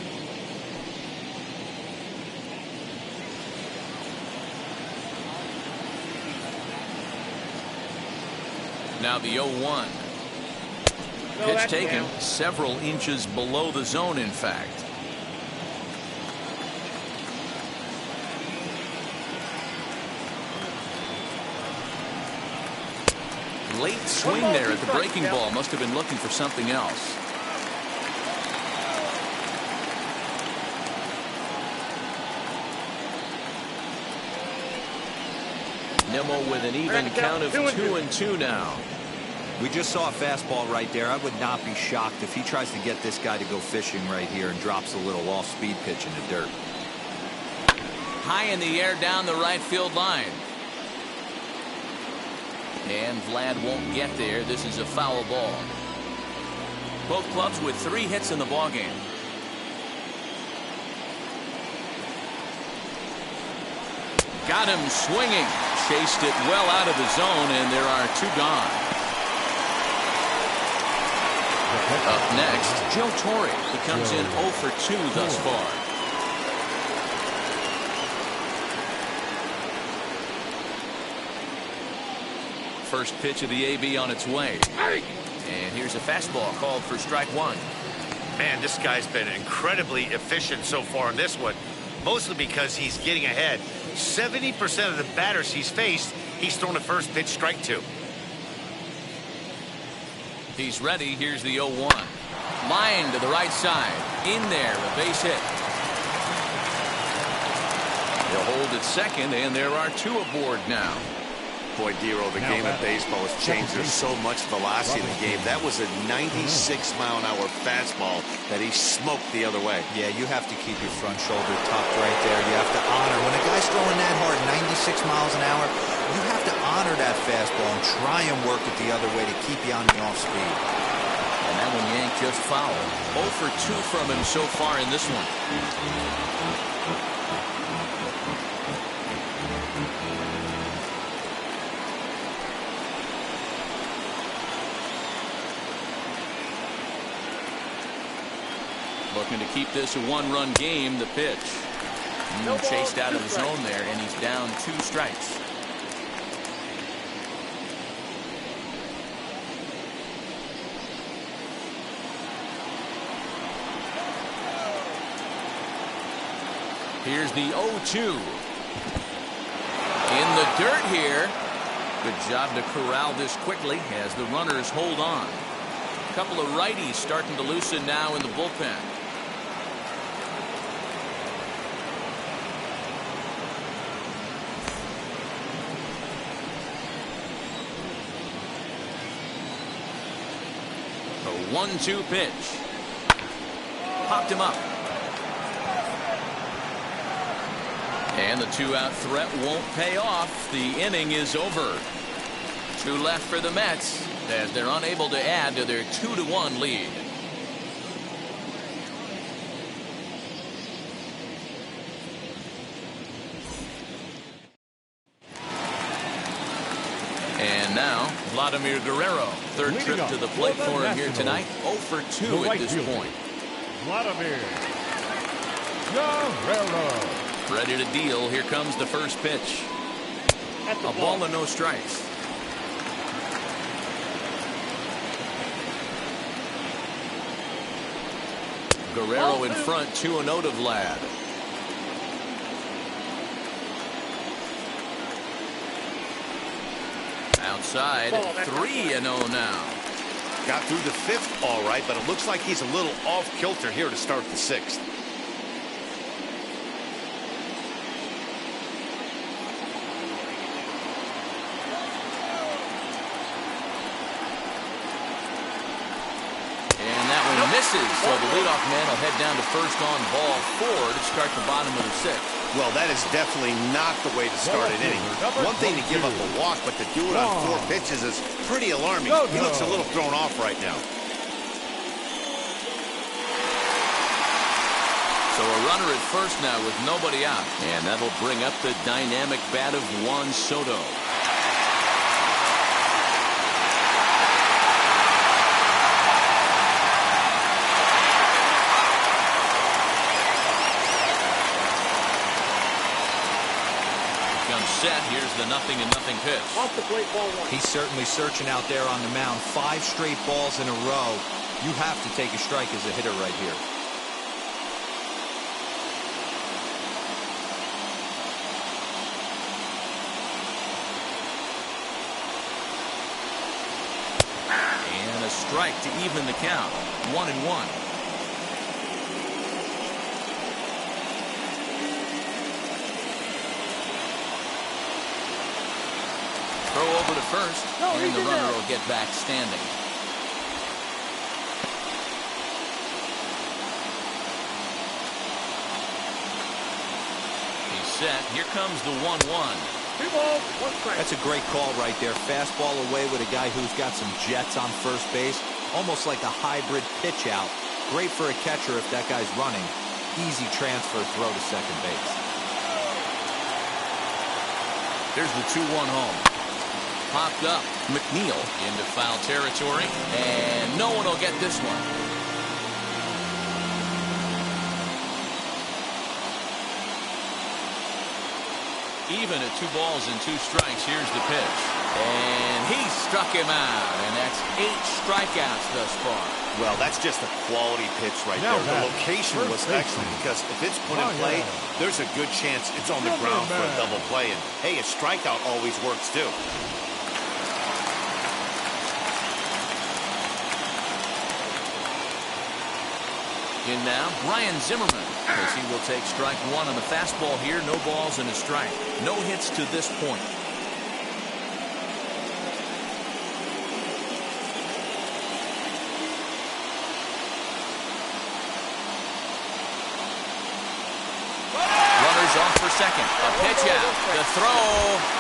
Now the 0-1. Pitch taken several inches below the zone, in fact. Late swing there at the breaking ball. Must have been looking for something else. Nimmo with an even count of 2-2 now. We just saw a fastball right there. I would not be shocked if he tries to get this guy to go fishing right here and drops a little off-speed pitch in the dirt. High in the air down the right field line. And Vlad won't get there. This is a foul ball. Both clubs with 3 hits in the ballgame. Got him swinging. Chased it well out of the zone, and there are 2 gone. Up next, Joe Torre. He comes in 0 for 2 thus far. First pitch of the AB on its way. And here's a fastball called for strike 1. Man, this guy's been incredibly efficient so far in this one, mostly because he's getting ahead. 70% of the batters he's faced, he's thrown a first pitch strike 2. He's ready. Here's the 0-1. Line to the right side. In there, a base hit. He'll hold at second, and there are 2 aboard now. Boy, Dero, the game of baseball has changed. There's so much velocity in the game. That was a 96-mile-an-hour fastball that he smoked the other way. Yeah, you have to keep your front shoulder tucked right there. You have to honor. When a guy's throwing that hard, 96 miles an hour, you have to honor that fastball and try and work it the other way to keep you on the off speed. And that one yanked just foul. 0 for 2 from him so far in this one. Looking to keep this a 1-run game. The pitch. Chased out of the zone there, and he's down 2 strikes. Here's the 0-2. In the dirt here. Good job to corral this quickly as the runners hold on. A couple of righties starting to loosen now in the bullpen. A 1-2 pitch. Popped him up. And the 2-out threat won't pay off. The inning is over. 2 left for the Mets as they're unable to add to their 2-1 lead. And now, Vladimir Guerrero. Third trip to the plate for him here tonight. 0 for 2 at this point. Vladimir Guerrero. Ready to deal. Here comes the first pitch. A ball and no strikes. Guerrero in front, 2-0 to Vlad. Outside, 3-0 now. Got through the 5th all right, but it looks like he's a little off kilter here to start the 6th. Misses, so the leadoff man will head down to first on ball 4 to start the bottom of the 6th. Well, that is definitely not the way to start an inning. One thing to give up a walk, but to do it on 4 pitches is pretty alarming. He looks a little thrown off right now. So a runner at first now with nobody out, and that'll bring up the dynamic bat of Juan Soto. set. Here's the 0-0 pitch. Off the plate, ball one. He's certainly searching out there on the mound. 5 straight balls in a row. You have to take a strike as a hitter right here. And a strike to even the count. 1-1. Throw over to first, and the runner will get back standing. He's set. Here comes the 1-1. 2 balls, 1 strike. That's a great call right there. Fastball away with a guy who's got some jets on first base. Almost like a hybrid pitch out. Great for a catcher if that guy's running. Easy transfer throw to second base. There's the 2-1 home. Popped up. McNeil into foul territory. And no one will get this one. Even at 2 balls and 2 strikes. Here's the pitch. And he struck him out. And that's 8 strikeouts thus far. Well, that's just a quality pitch right Now there. The that location was first excellent baseman. because if it's put in play, there's a good chance it's on the Number ground for a 9. double play. And, hey, a strikeout always works, too. In now, Ryan Zimmerman, as he will take strike 1 on the fastball here. No balls and a strike. No hits to this point. Runners off for second. A pitch out. The throw.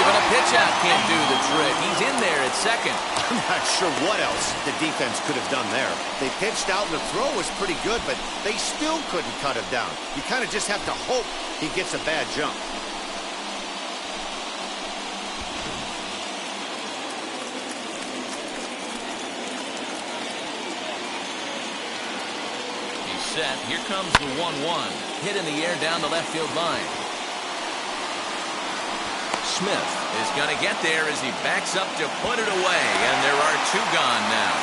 Even a pitch out can't do the trick. He's in there at second. I'm not sure what else the defense could have done there. They pitched out and the throw was pretty good, but they still couldn't cut him down. You kind of just have to hope he gets a bad jump. He's set. Here comes the 1-1. Hit in the air down the left field line. Smith is going to get there as he backs up to put it away, and there are 2 gone now.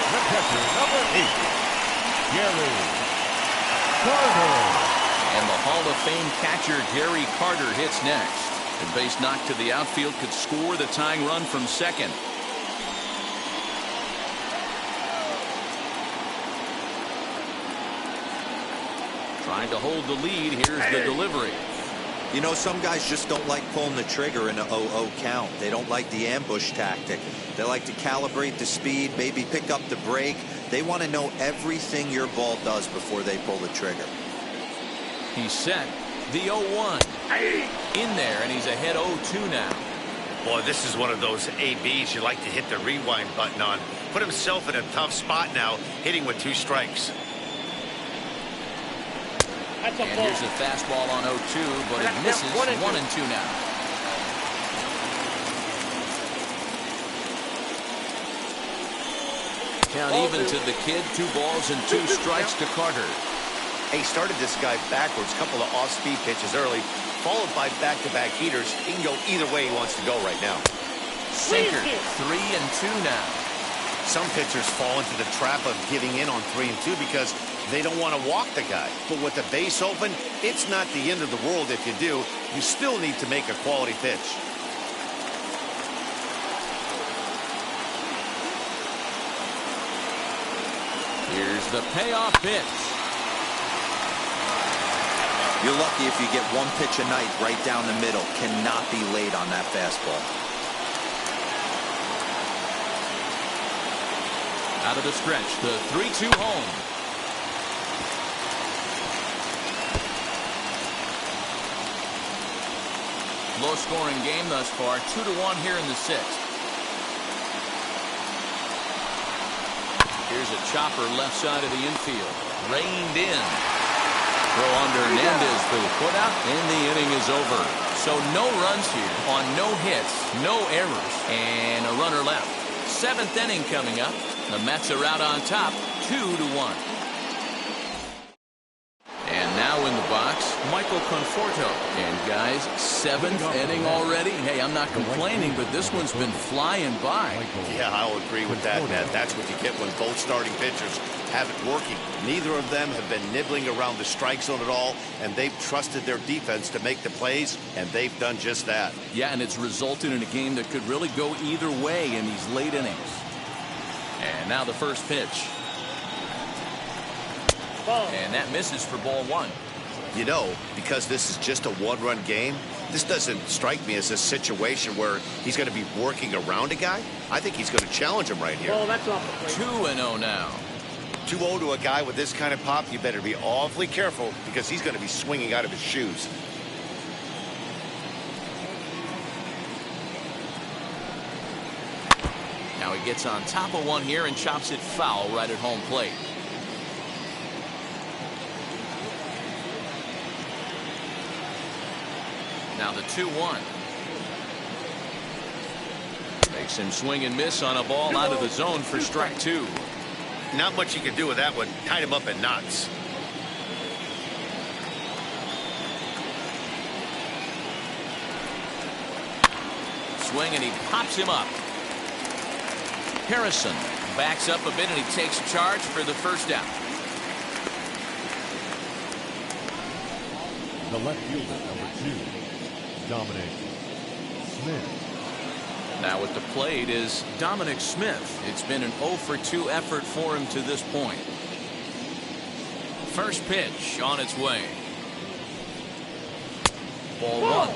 The catcher, number 8, Gary Carter. And the Hall of Fame catcher Gary Carter hits next. The base knock to the outfield could score the tying run from second. Trying to hold the lead. Here's the delivery. You know, some guys just don't like pulling the trigger in a 0-0 count. They don't like the ambush tactic. They like to calibrate the speed, maybe pick up the brake. They want to know everything your ball does before they pull the trigger. He's set. The 0-1. In there, and he's ahead 0-2 now. Boy, this is one of those ABs you like to hit the rewind button on. Put himself in a tough spot now, hitting with 2 strikes. That's a And ball. here's a fastball on 0-2, but it misses. 1-2 now. Count even to the kid. 2 balls and 2 strikes to Carter. He started this guy backwards, couple of off-speed pitches early, followed by back-to-back heaters. He can go either way he wants to go right now. Sinker. 3-2 now. Some pitchers fall into the trap of giving in on 3 and 2 because they don't want to walk the guy. But with the base open, it's not the end of the world if you do. You still need to make a quality pitch. Here's the payoff pitch. You're lucky if you get 1 pitch a night right down the middle. Cannot be late on that fastball. Out of the stretch, the 3-2 home. Low-scoring game thus far, 2-1 here in the 6th. Here's a chopper left side of the infield. Reined in. Throw under Hernandez for the putout, and the inning is over. So no runs here on no hits, no errors, and a runner left. 7th inning coming up. The Mets are out on top, 2-1. Michael Conforto. And guys, 7th inning already. Hey, I'm not complaining, but this one's been flying by. Yeah, I'll agree with that, Matt. That's what you get when both starting pitchers have it working. Neither of them have been nibbling around the strike zone at all, and they've trusted their defense to make the plays, and they've done just that. Yeah, and it's resulted in a game that could really go either way in these late innings. And now the first pitch. And that misses for ball 1. You know, because this is just a one-run game, this doesn't strike me as a situation where he's going to be working around a guy. I think he's going to challenge him right here. Well, that's off the plate. 2-0 now. 2-0 to a guy with this kind of pop, you better be awfully careful because he's going to be swinging out of his shoes. Now he gets on top of one here and chops it foul right at home plate. Now the 2-1. Makes him swing and miss on a ball out of the zone for strike 2. Not much you can do with that one. Tied him up in knots. Swing and he pops him up. Harrison backs up a bit and he takes charge for the first out. The left fielder, number 2. Dominic Smith. Now at the plate is Dominic Smith. It's been an 0 for 2 effort for him to this point. First pitch on its way. Ball 1.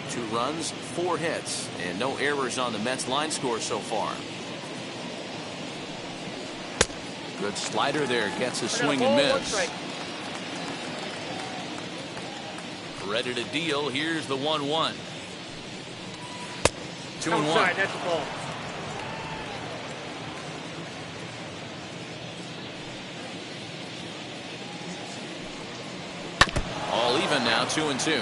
2 runs, 4 hits, and no errors on the Mets line score so far. Good slider there, gets a swing and miss. Ready to deal. Here's the 1-1. 2-1. That's the ball. All even now, 2-2.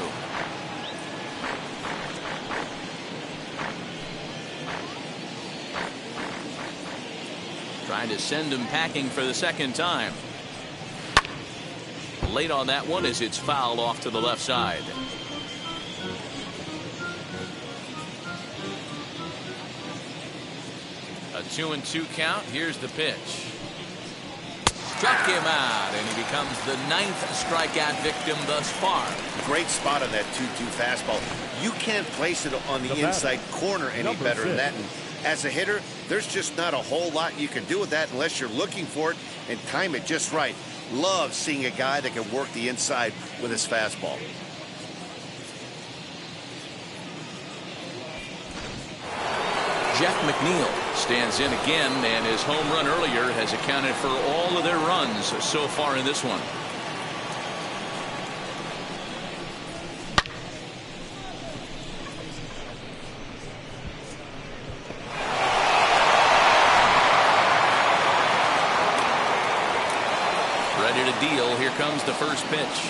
Trying to send him packing for the second time. Late on that one as it's fouled off to the left side. A 2-2 count. Here's the pitch. Struck him out, and he becomes the 9th strikeout victim thus far. Great spot on that 2-2 fastball. You can't place it on the inside corner any better than that. And as a hitter, there's just not a whole lot you can do with that unless you're looking for it and time it just right. Love seeing a guy that can work the inside with his fastball. Jeff McNeil stands in again, and his home run earlier has accounted for all of their runs so far in this one. Ready to deal. Here comes the first pitch.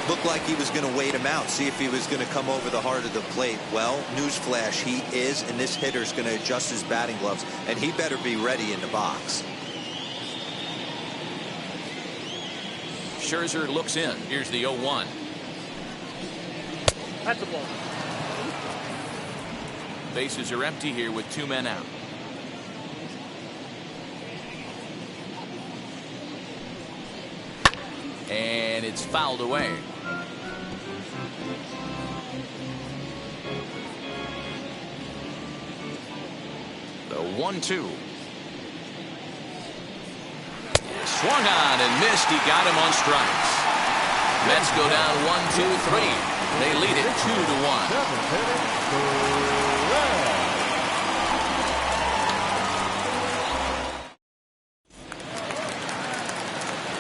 Looked like he was going to wait him out, see if he was going to come over the heart of the plate. Well, newsflash, he is, and this hitter's going to adjust his batting gloves, and he better be ready in the box. Scherzer looks in. Here's the 0-1. That's the ball. Bases are empty here with 2 men out. And it's fouled away. The 1-2. Swung on and missed. He got him on strikes. Mets go down 1-2-3. They lead it 2-1.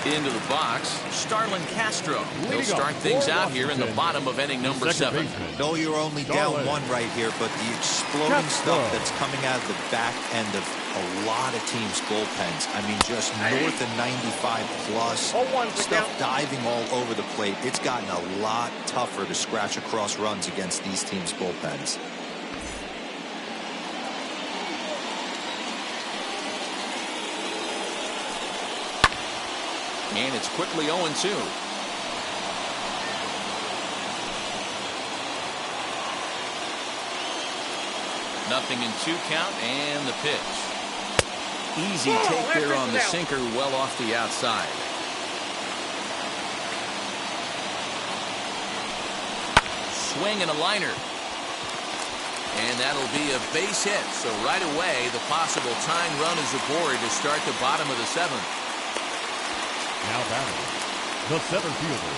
Into the box, Starlin Castro. He'll start things out here in the bottom of inning number 7. No, you're only down 1 right here, but the exploding stuff that's coming out of the back end of a lot of teams' bullpens. I mean, just north of 95 plus. Stuff diving all over the plate. It's gotten a lot tougher to scratch across runs against these teams' bullpens. And it's quickly 0-2. Nothing in 2 count, and the pitch. Easy take there on the sinker, well off the outside. Swing and a liner. And that'll be a base hit. So right away, the possible tying run is aboard to start the bottom of the 7th. Now batting, the center fielder,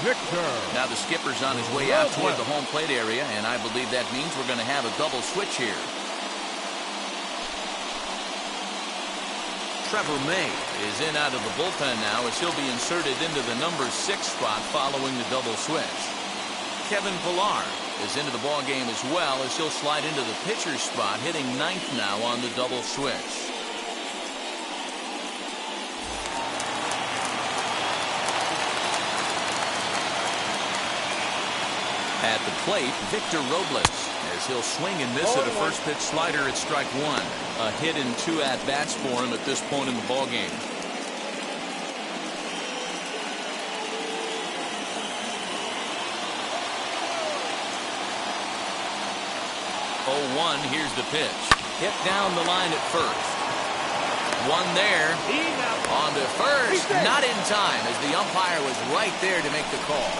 Victor. Now the skipper's on his way out toward the home plate area, and I believe that means we're going to have a double switch here. Trevor May is in out of the bullpen now as he'll be inserted into the number 6 spot following the double switch. Kevin Pillar is into the ball game as well as he'll slide into the pitcher's spot, hitting 9th now on the double switch. At the plate, Victor Robles, as he'll swing and miss at a first pitch slider at strike 1. A hit in 2 at-bats for him at this point in the ball game. 0-1, here's the pitch. Hit down the line at first. One there. On to first. Not in time as the umpire was right there to make the call.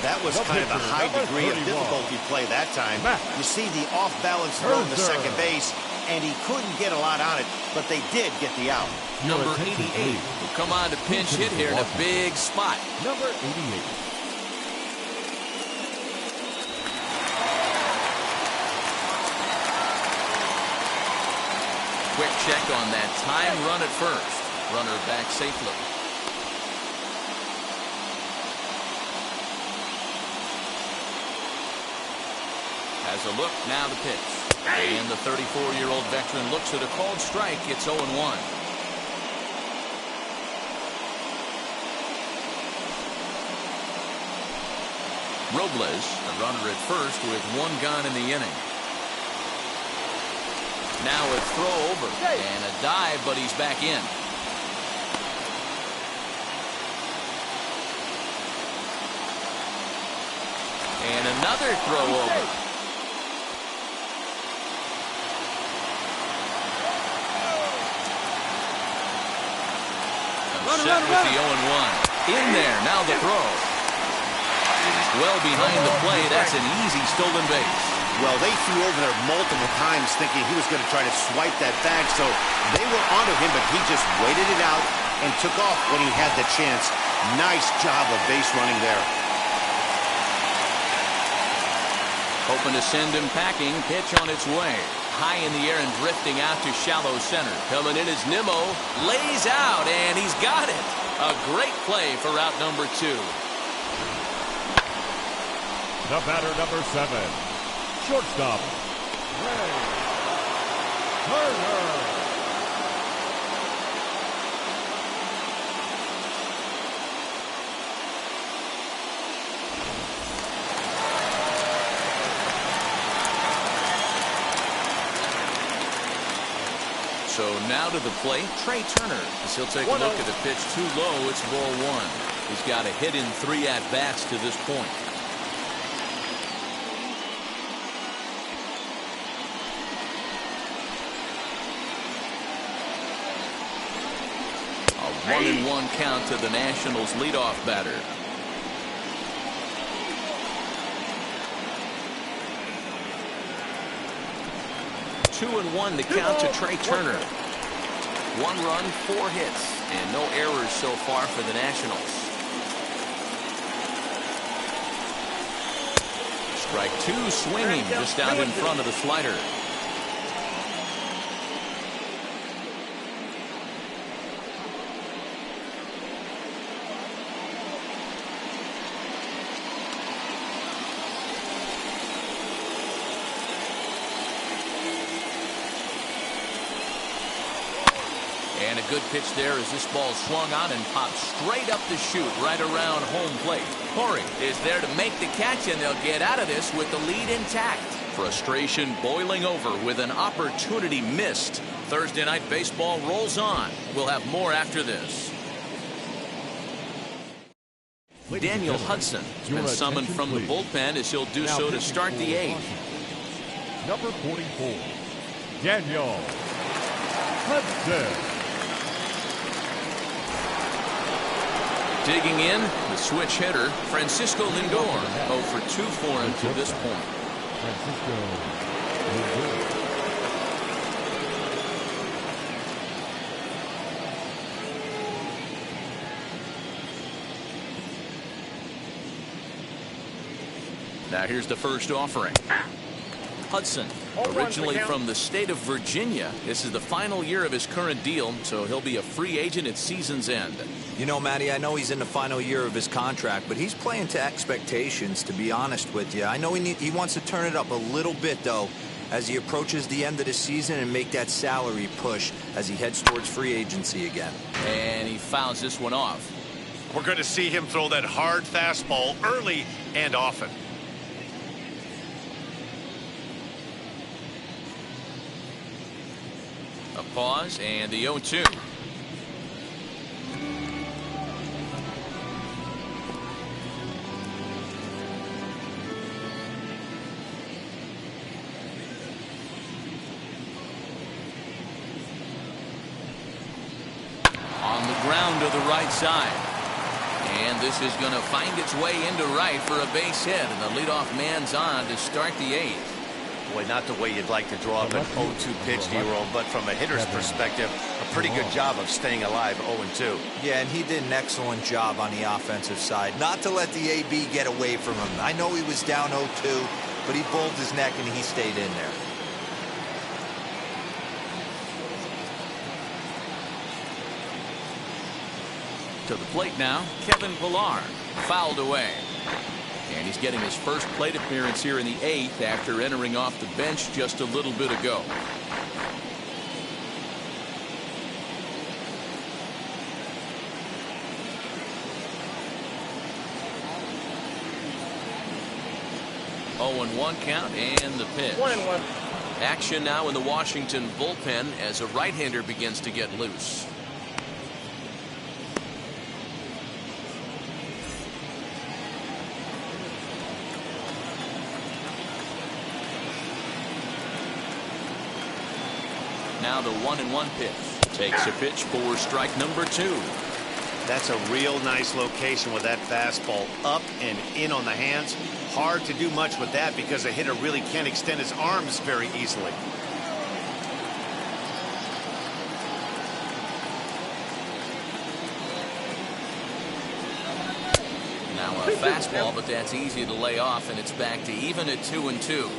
That was kind of a high degree of difficulty play that time. You see the off-balance throw to second base, and he couldn't get a lot on it, but they did get the out. Number 88 will come on to pinch hit here in a big spot. Number 88. Quick check on that time run at first. Runner back safely. Has a look, now the pitch. And the 34-year-old veteran looks at a called strike. It's 0-1. Robles, a runner at first with 1 gone in the inning. Now a throw over and a dive, but he's back in. And another throw over. Set with the 0-1. In there, now the throw. Well behind the play, that's an easy stolen base. Well, they threw over there multiple times thinking he was going to try to swipe that bag, so they were onto him, but he just waited it out and took off when he had the chance. Nice job of base running there. Hoping to send him packing, pitch on its way. High in the air and drifting out to shallow center. Coming in as Nimmo lays out, and he's got it. A great play for route number 2. The batter, number 7. Shortstop, Ray Turner. So now to the plate, Trey Turner, as he'll take a look at a pitch too low. It's ball 1. He's got a hit in 3 at-bats to this point. A 1-1 count to the Nationals leadoff batter. Two and 1 to count to Trey Turner. 1 run, 4 hits, and no errors so far for the Nationals. Strike 2 swinging just out in front of the slider. And a good pitch there as this ball swung on and popped straight up the chute right around home plate. Corey is there to make the catch, and they'll get out of this with the lead intact. Frustration boiling over with an opportunity missed. Thursday Night Baseball rolls on. We'll have more after this. Daniel Hudson has been summoned from the bullpen as he'll do so to start the 8th. Number 44, Daniel Hudson. Digging in, the switch hitter, Francisco Lindor, 0 for 2 for him to this point. Francisco Lindor. Now here's the first offering. Hudson, originally from the state of Virginia. This is the final year of his current deal, so he'll be a free agent at season's end. You know, Matty, I know he's in the final year of his contract, but he's playing to expectations, to be honest with you. I know he wants to turn it up a little bit, though, as he approaches the end of the season and make that salary push as he heads towards free agency again. And he fouls this one off. We're going to see him throw that hard fastball early and often. A pause and the 0-2. On the ground to the right side. And this is going to find its way into right for a base hit. And the leadoff man's on to start the 8th. Boy, not the way you'd like to draw up an 0-2 pitch, D-roll, but from a hitter's perspective, a pretty good job of staying alive 0-2. Yeah, and he did an excellent job on the offensive side. Not to let the AB get away from him. I know he was down 0-2, but he pulled his neck and he stayed in there. To the plate now, Kevin Pillar, fouled away. And he's getting his first plate appearance here in the 8th after entering off the bench just a little bit ago. Oh, and 1 count and the pitch. 1-1. Action now in the Washington bullpen as a right-hander begins to get loose. Now the 1-1 pitch. Takes a pitch for strike number 2. That's a real nice location with that fastball up and in on the hands. Hard to do much with that because a hitter really can't extend his arms very easily. Now a fastball, but that's easy to lay off, and it's back to even at 2-2.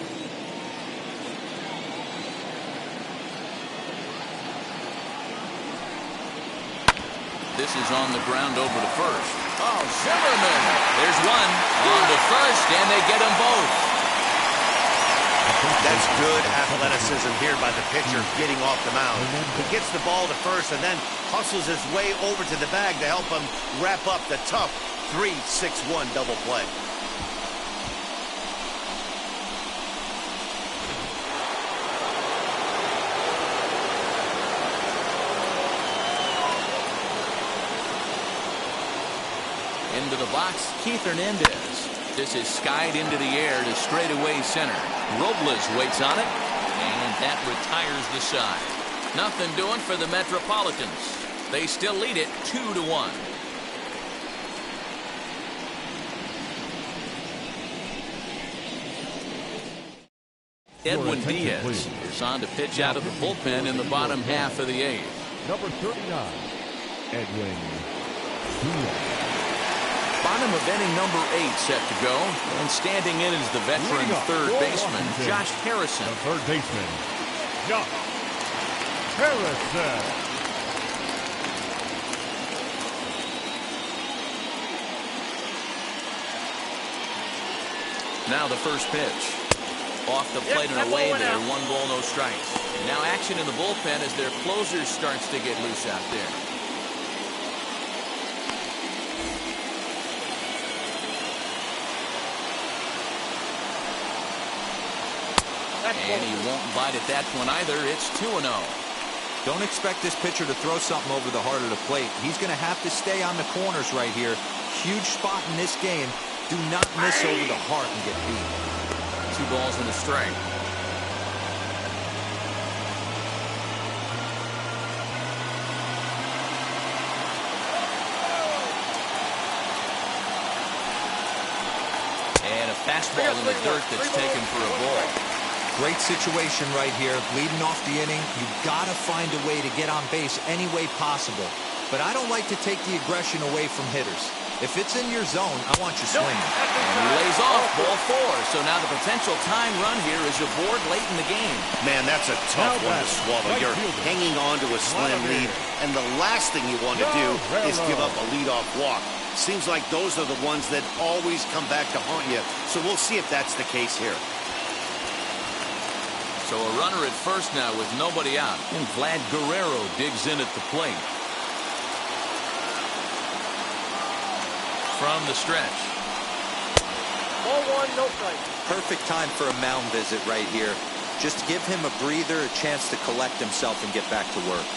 This is on the ground over to first. Oh, Zimmerman. There's one on to first, and they get them both. That's good athleticism here by the pitcher getting off the mound. He gets the ball to first and then hustles his way over to the bag to help him wrap up the tough 3-6-1 double play. Into the box, Keith Hernandez. This is skied into the air to straightaway center. Robles waits on it, and that retires the side. Nothing doing for the Metropolitans. They still lead it 2-1. Edwin Diaz is on to pitch out of the bullpen in the bottom half of the 8th. Number 39, Edwin Diaz. Bottom of inning number 8 set to go, and standing in is the veteran third baseman, Josh Harrison. The third baseman, Josh Harrison. Now the first pitch. Off the plate and away there, 1 ball, no strikes. Now action in the bullpen as their closer starts to get loose out there. And he won't bite at that one either. It's 2-0. Don't expect this pitcher to throw something over the heart of the plate. He's going to have to stay on the corners right here. Huge spot in this game. Do not miss over the heart and get beat. 2 balls and a strike. And a fastball in the dirt that's taken for a ball. Great situation right here. Leading off the inning, you've got to find a way to get on base any way possible. But I don't like to take the aggression away from hitters. If it's in your zone, I want you swinging. And he lays off ball 4. So now the potential tying run here is aboard late in the game. Man, that's a tough one to swallow. You're hanging on to a slim lead, and the last thing you want to do is give up a leadoff walk. Seems like those are the ones that always come back to haunt you. So we'll see if that's the case here. So a runner at first now with nobody out. And Vlad Guerrero digs in at the plate. From the stretch. Ball 1, no strike. Perfect time for a mound visit right here. Just give him a breather, a chance to collect himself and get back to work.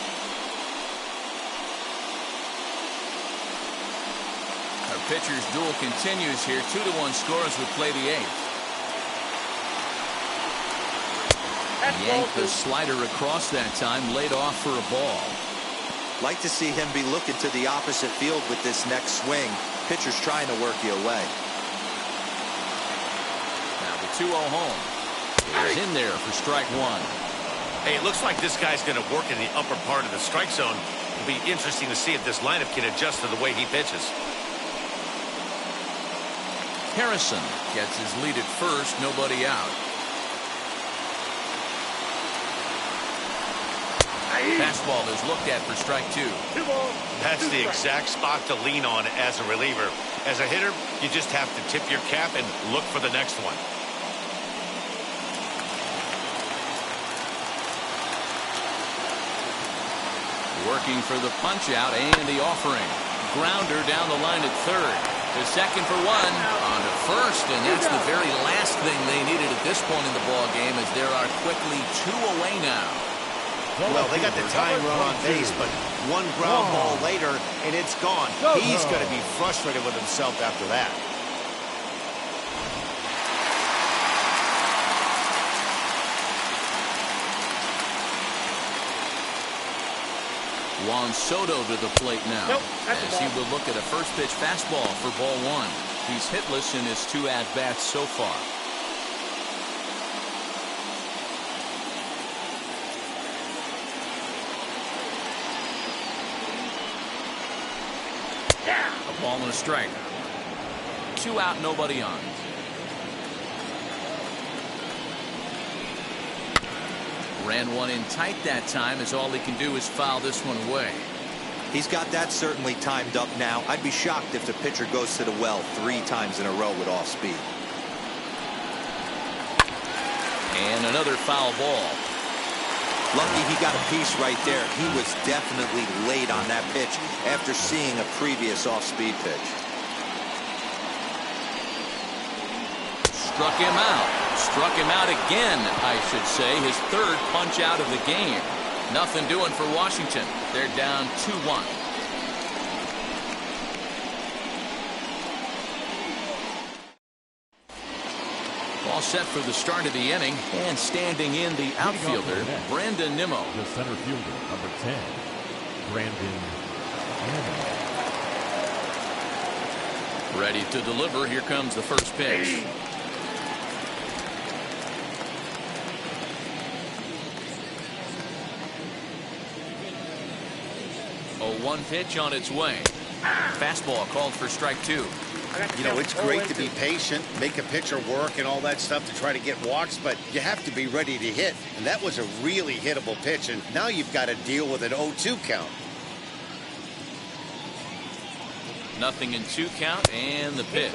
Our pitcher's duel continues here. 2-1 scores would play the 8th. Yanked the slider across that time, laid off for a ball. Like to see him be looking to the opposite field with this next swing. Pitcher's trying to work you away. Now the 2-0 home. He's in there for strike 1. Hey, it looks like this guy's going to work in the upper part of the strike zone. It'll be interesting to see if this lineup can adjust to the way he pitches. Harrison gets his lead at first, nobody out. Fastball is looked at for strike 2. That's the exact spot to lean on as a reliever. As a hitter, you just have to tip your cap and look for the next one. Working for the punch out and the offering. Grounder down the line at third. To second for 1. On to first, and that's the very last thing they needed at this point in the ball game, as there are quickly 2 away now. Well, they got the tying run on base, but one ground ball later, and it's gone. He's going to be frustrated with himself after that. Juan Soto to the plate now, as he will look at a first pitch fastball for ball 1. He's hitless in his 2 at-bats so far. A ball and a strike. 2 out, nobody on. Ran one in tight that time, as all he can do is foul this one away. He's got that certainly timed up now. I'd be shocked if the pitcher goes to the well 3 times in a row with off speed. And another foul ball. Lucky he got a piece right there. He was definitely late on that pitch after seeing a previous off-speed pitch. Struck him out. Struck him out again, I should say. His 3rd punch out of the game. Nothing doing for Washington. They're down 2-1. All set for the start of the inning, and standing in the outfielder, Brandon Nimmo. The center fielder, number 10, Brandon Nimmo. Ready to deliver. Here comes the first pitch. A 1 pitch on its way. Fastball called for strike 2. You know, it's great to be patient, make a pitcher work and all that stuff to try to get walks, but you have to be ready to hit. And that was a really hittable pitch, and now you've got to deal with an 0-2 count. Nothing in 2 count, and the pitch.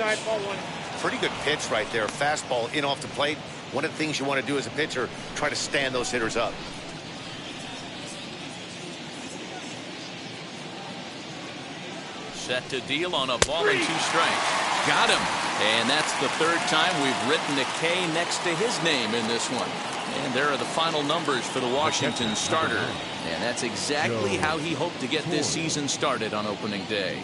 Pretty good pitch right there. Fastball in off the plate. One of the things you want to do as a pitcher, try to stand those hitters up. Set to deal on a ball and 2 strikes. Got him. And that's the third time we've written a K next to his name in this one. And there are the final numbers for the Washington starter. And that's exactly how he hoped to get this season started on opening day.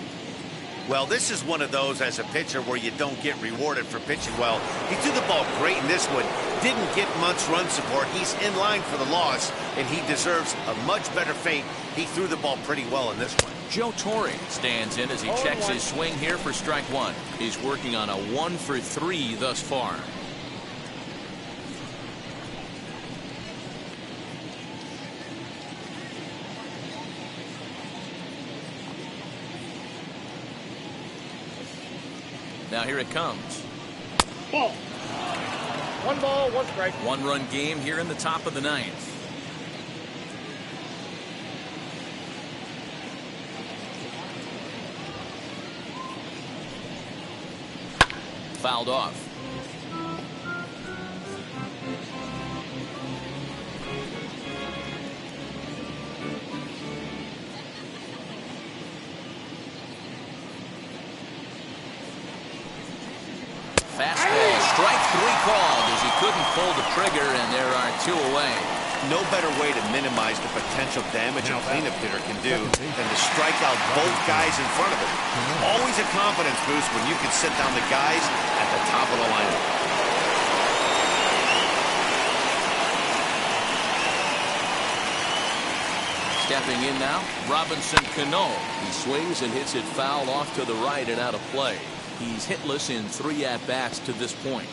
Well, this is one of those as a pitcher where you don't get rewarded for pitching well. He threw the ball great in this one. Didn't get much run support. He's in line for the loss, and he deserves a much better fate. He threw the ball pretty well in this one. Joe Torre stands in as he checks his swing here for strike one. He's working on a 1-for-3 thus far. Now here it comes. Ball. 1 ball, 1 strike. 1-run game here in the top of the ninth. Fouled off. Fastball, strike 3 called as he couldn't pull the trigger, and there are 2 away. No better way to minimize the potential damage a cleanup hitter can do than to strike out both guys in front of him. Always a confidence boost when you can sit down the guys at the top of the lineup. Stepping in now, Robinson Cano. He swings and hits it foul off to the right and out of play. He's hitless in 3 at-bats to this point.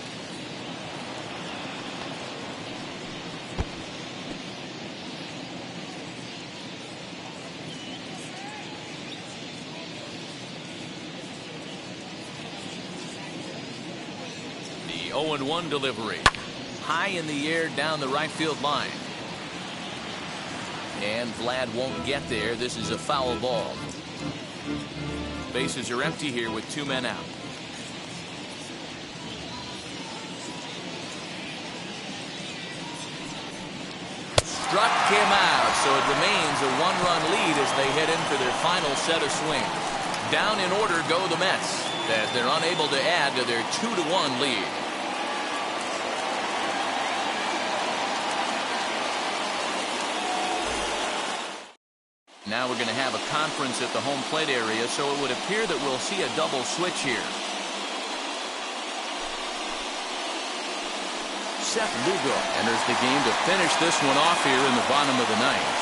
The 0-1 delivery. High in the air down the right field line. And Vlad won't get there. This is a foul ball. Bases are empty here with 2 men out. Struck him out, so it remains a 1-run lead as they head in for their final set of swings. Down in order go the Mets as they're unable to add to their 2-1 lead. Now we're going to have a conference at the home plate area, so it would appear that we'll see a double switch here. Seth Lugo enters the game to finish this one off here in the bottom of the ninth.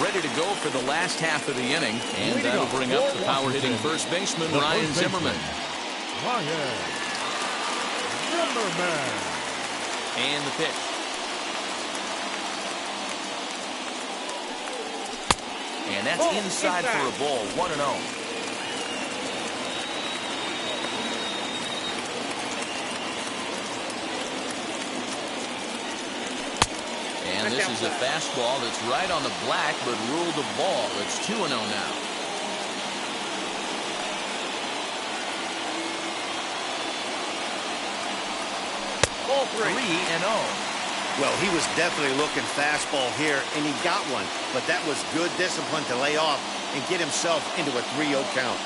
Ready to go for the last half of the inning, and that'll bring up the power-hitting first baseman Ryan Zimmerman. Ryan Zimmerman. And the pitch. And that's inside for a ball, 1-0. And this is a fastball that's right on the black, but ruled a ball. It's 2-0 now. Ball 3-0. Well, he was definitely looking fastball here, and he got one. But that was good discipline to lay off and get himself into a 3-0 count.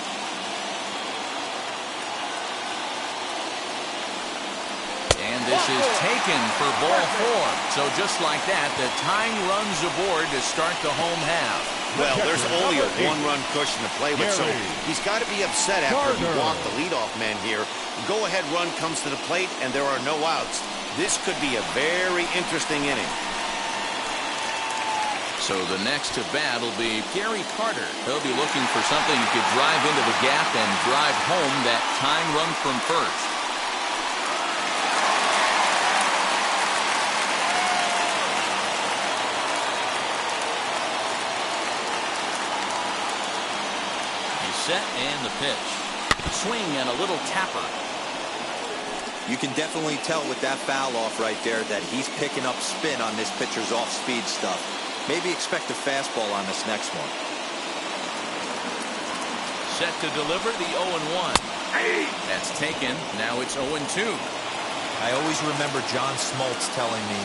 And this is taken for ball 4. So just like that, the tying runs aboard to start the home half. Well, there's only a 1-run cushion to play with, so he's got to be upset after he walked the leadoff man here. Go-ahead run comes to the plate, and there are no outs. This could be a very interesting inning. So the next to bat will be Gary Carter. He'll be looking for something he could drive into the gap and drive home that tying run from first. He's set and the pitch. Swing and a little tapper. You can definitely tell with that foul off right there that he's picking up spin on this pitcher's off-speed stuff. Maybe expect a fastball on this next one. Set to deliver the 0-1. That's taken. Now it's 0-2. I always remember John Smoltz telling me,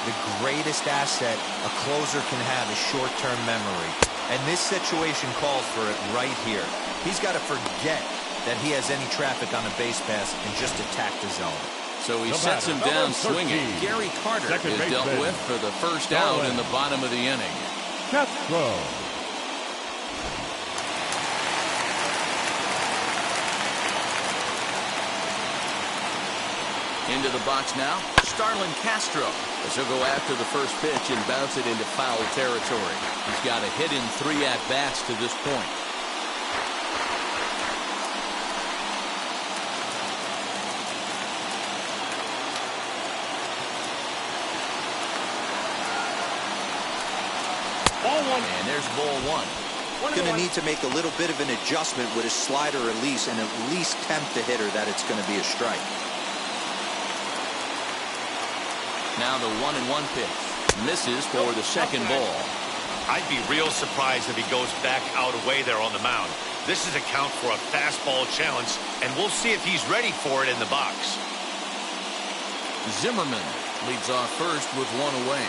the greatest asset a closer can have is short-term memory. And this situation calls for it right here. He's got to forget that he has any traffic on a base pass and just attack the zone. So he sets him down swinging. Gary Carter is dealt with for the first out in the bottom of the inning. Castro. Into the box now, Starlin Castro, as he'll go after the first pitch and bounce it into foul territory. He's got a hit in 3 at-bats to this point. Ball 1. And there's ball 1. Going to need to make a little bit of an adjustment with his slider release and at least tempt the hitter that it's going to be a strike. Now the 1-1 pitch. Misses for the second ball. I'd be real surprised if he goes back out away there on the mound. This is a count for a fastball challenge, and we'll see if he's ready for it in the box. Zimmerman leads off first with 1 away.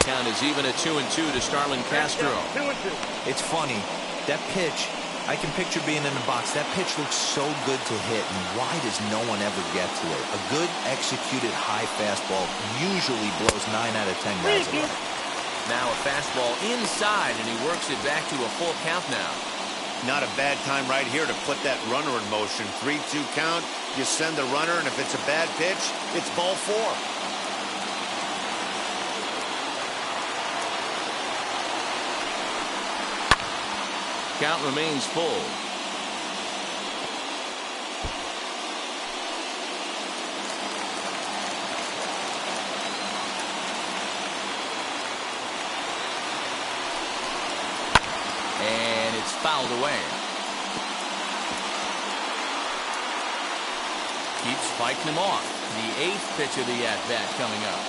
Count is even at 2-2 to Starlin Castro. 2-2. It's funny, that pitch, I can picture being in the box. That pitch looks so good to hit, and why does no one ever get to it? A good executed high fastball usually blows 9 out of 10 guys away. Now a fastball inside, and he works it back to a full count now. Not a bad time right here to put that runner in motion. 3-2 count, you send the runner, and if it's a bad pitch, it's ball 4. Count remains full. And it's fouled away. Keeps fighting him off. The 8th pitch of the at-bat coming up.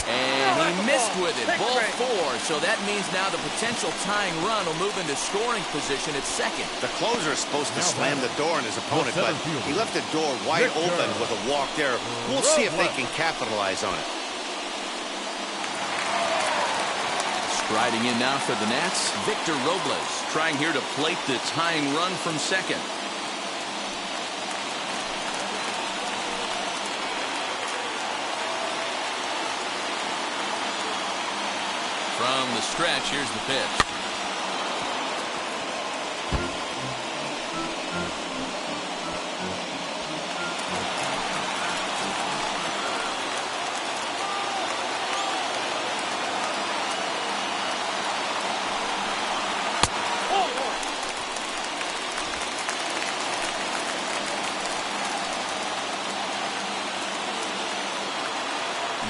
And he missed with it. Ball 4. So that means now the potential tying run will move into scoring position at second. The closer is supposed to slam the door on his opponent, but he left the door wide open with a walk there. We'll see if they can capitalize on it. Striding in now for the Nats, Victor Robles, trying here to plate the tying run from second. From the stretch, here's the pitch.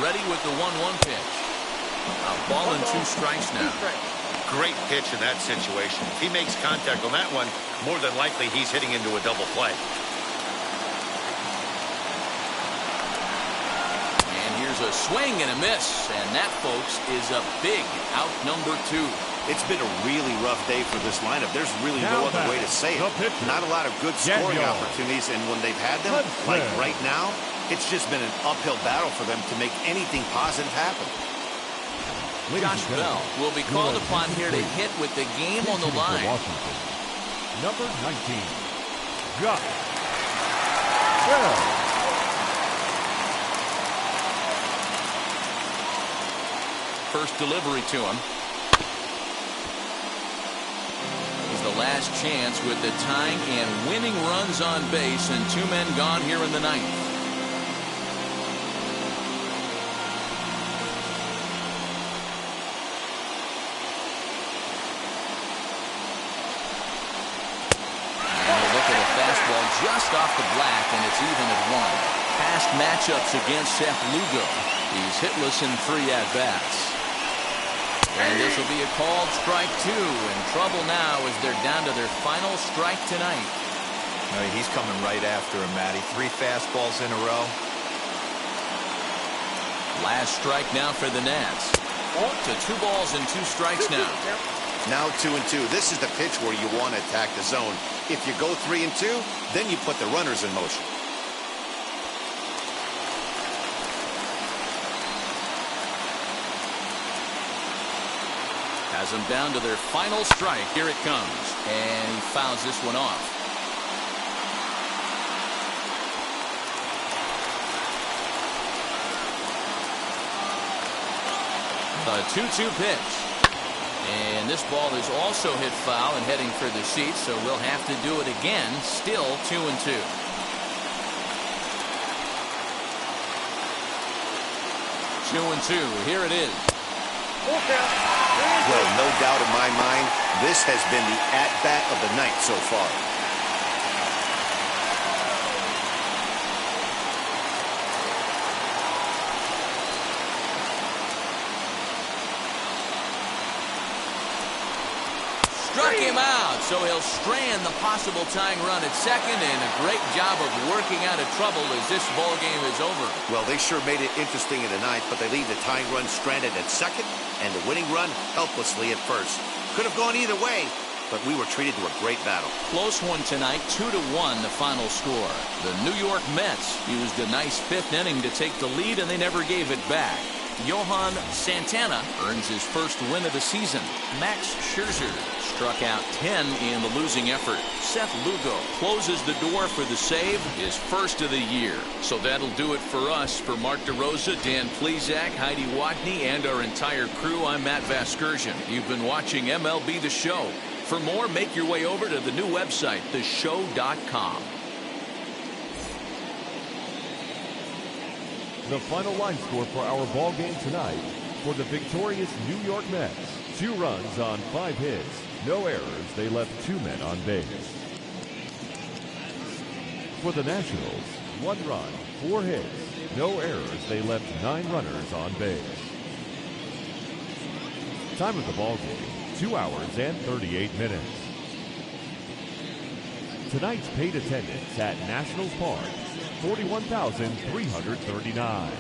Ready with the 1-1 pitch. A ball and 2 strikes now. Great pitch in that situation. If he makes contact on that one, more than likely he's hitting into a double play. And here's a swing and a miss. And that, folks, is a big out number 2. It's been a really rough day for this lineup. There's really no other way to say it. Not a lot of good scoring opportunities, and when they've had them, like right now, it's just been an uphill battle for them to make anything positive happen. Josh Bell will be called upon here to hit with the game on the line. Number 19, Josh Bell. First delivery to him. Is the last chance with the tying and winning runs on base and 2 men gone here in the 9th. Just off the black, and it's even at 1. Past matchups against Seth Lugo. He's hitless in 3 at-bats. And this will be a called strike 2. In trouble now as they're down to their final strike tonight. He's coming right after him, Matty. 3 fastballs in a row. Last strike now for the Nats. To 2 balls and 2 strikes now. Now 2-2. This is the pitch where you want to attack the zone. If you go 3-2, then you put the runners in motion. Has them down to their final strike. Here it comes. And he fouls this one off. The 2-2 pitch. And this ball is also hit foul and heading for the seats, so we'll have to do it again. Still 2-2. Here it is. Well, no doubt in my mind, this has been the at-bat of the night so far. Struck him out, so he'll strand the possible tying run at second, and a great job of working out of trouble as this ball game is over. Well, they sure made it interesting in the ninth, but they leave the tying run stranded at second and the winning run helplessly at first. Could have gone either way, but we were treated to a great battle. Close one tonight, 2-1 the final score. The New York Mets used a nice fifth inning to take the lead, and they never gave it back. Johan Santana earns his first win of the season. Max Scherzer struck out 10 in the losing effort. Seth Lugo closes the door for the save, his first of the year. So that'll do it for us. For Mark DeRosa, Dan Plesac, Heidi Watney, and our entire crew, I'm Matt Vasgersian. You've been watching MLB The Show. For more, make your way over to the new website, theshow.com. The final line score for our ball game tonight: for the victorious New York Mets, 2 runs on 5 hits, no errors, they left 2 men on base. For the Nationals, 1 run, 4 hits, no errors, they left 9 runners on base. Time of the ball game, 2 hours and 38 minutes. Tonight's paid attendance at Nationals Park, 41,339.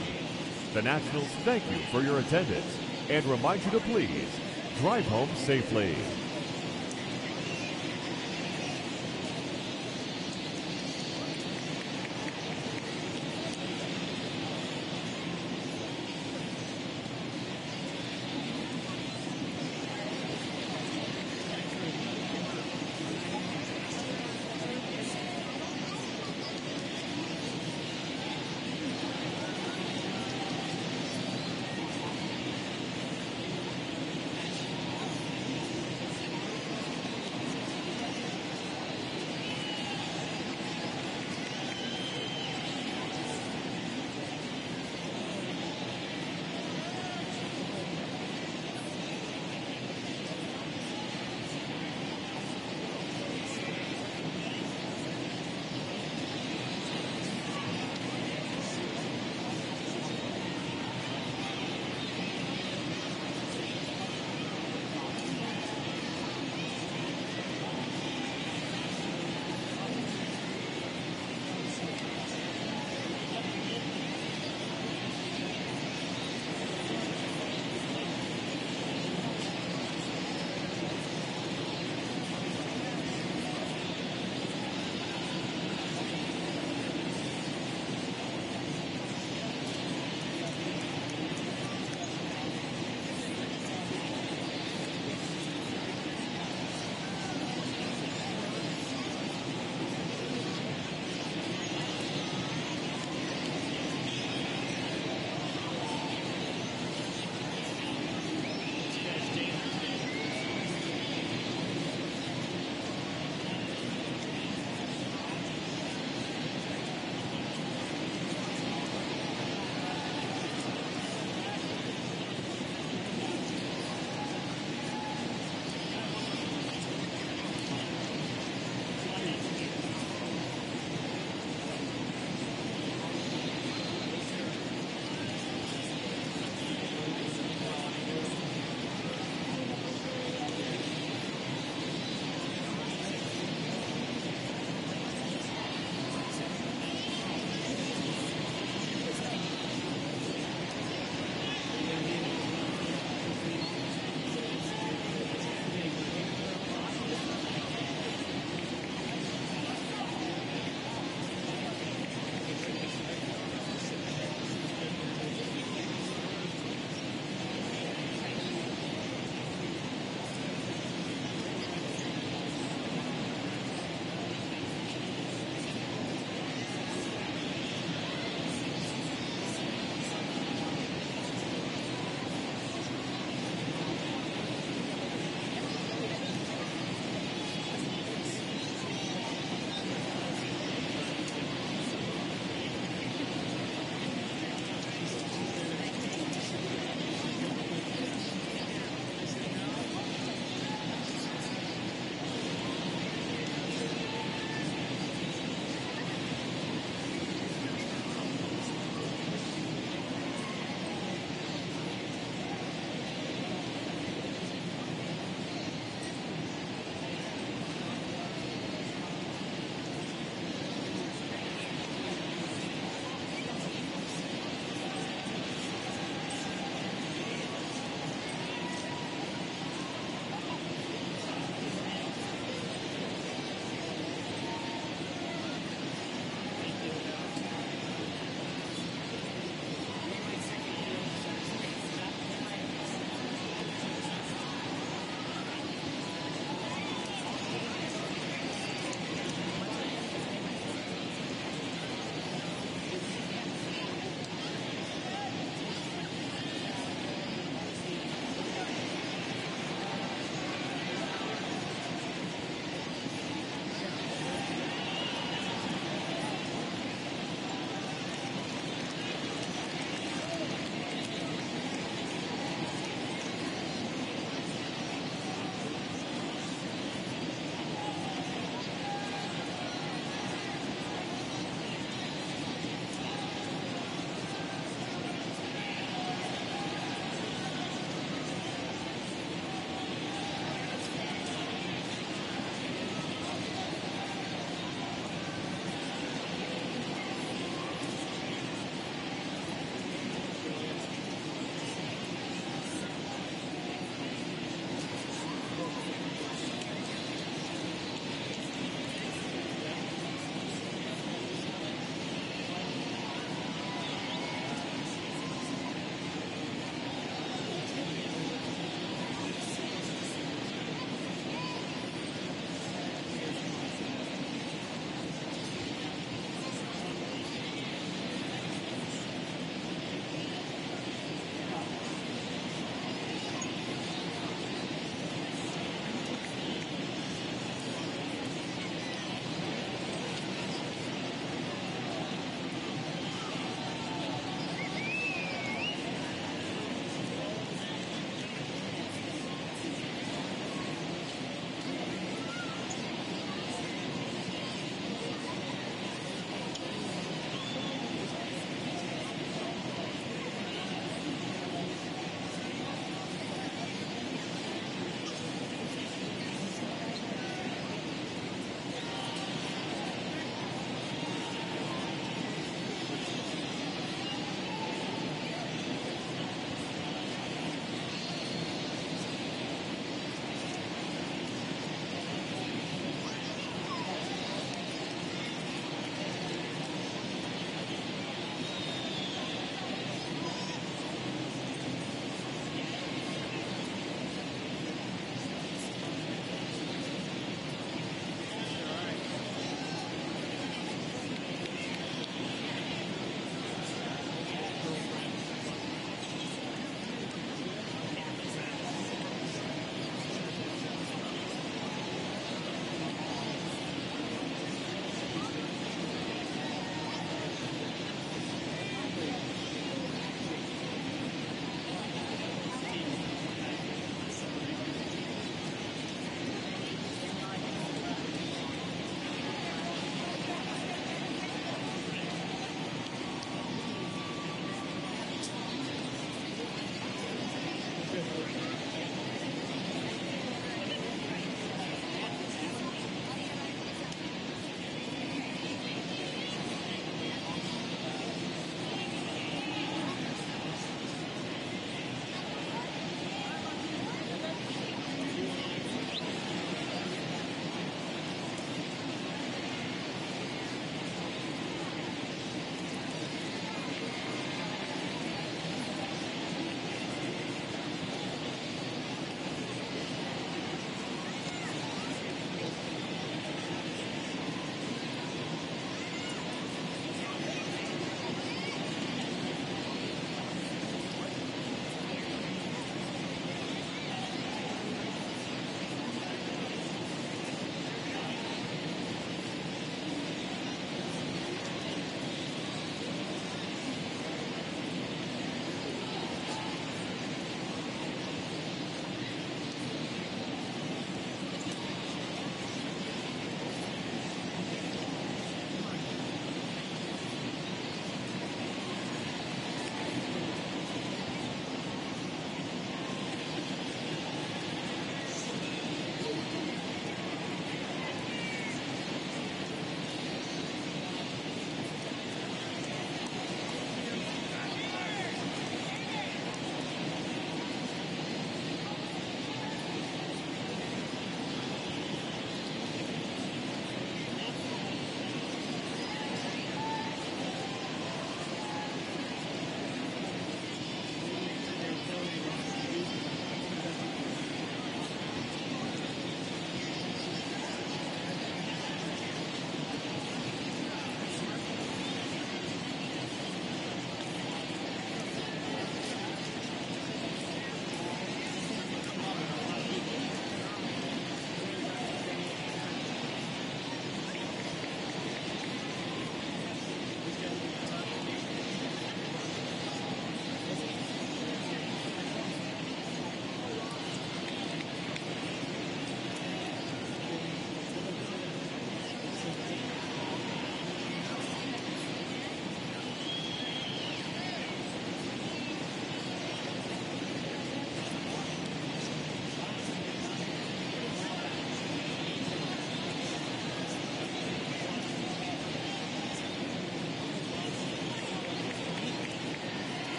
The Nationals thank you for your attendance and remind you to please drive home safely.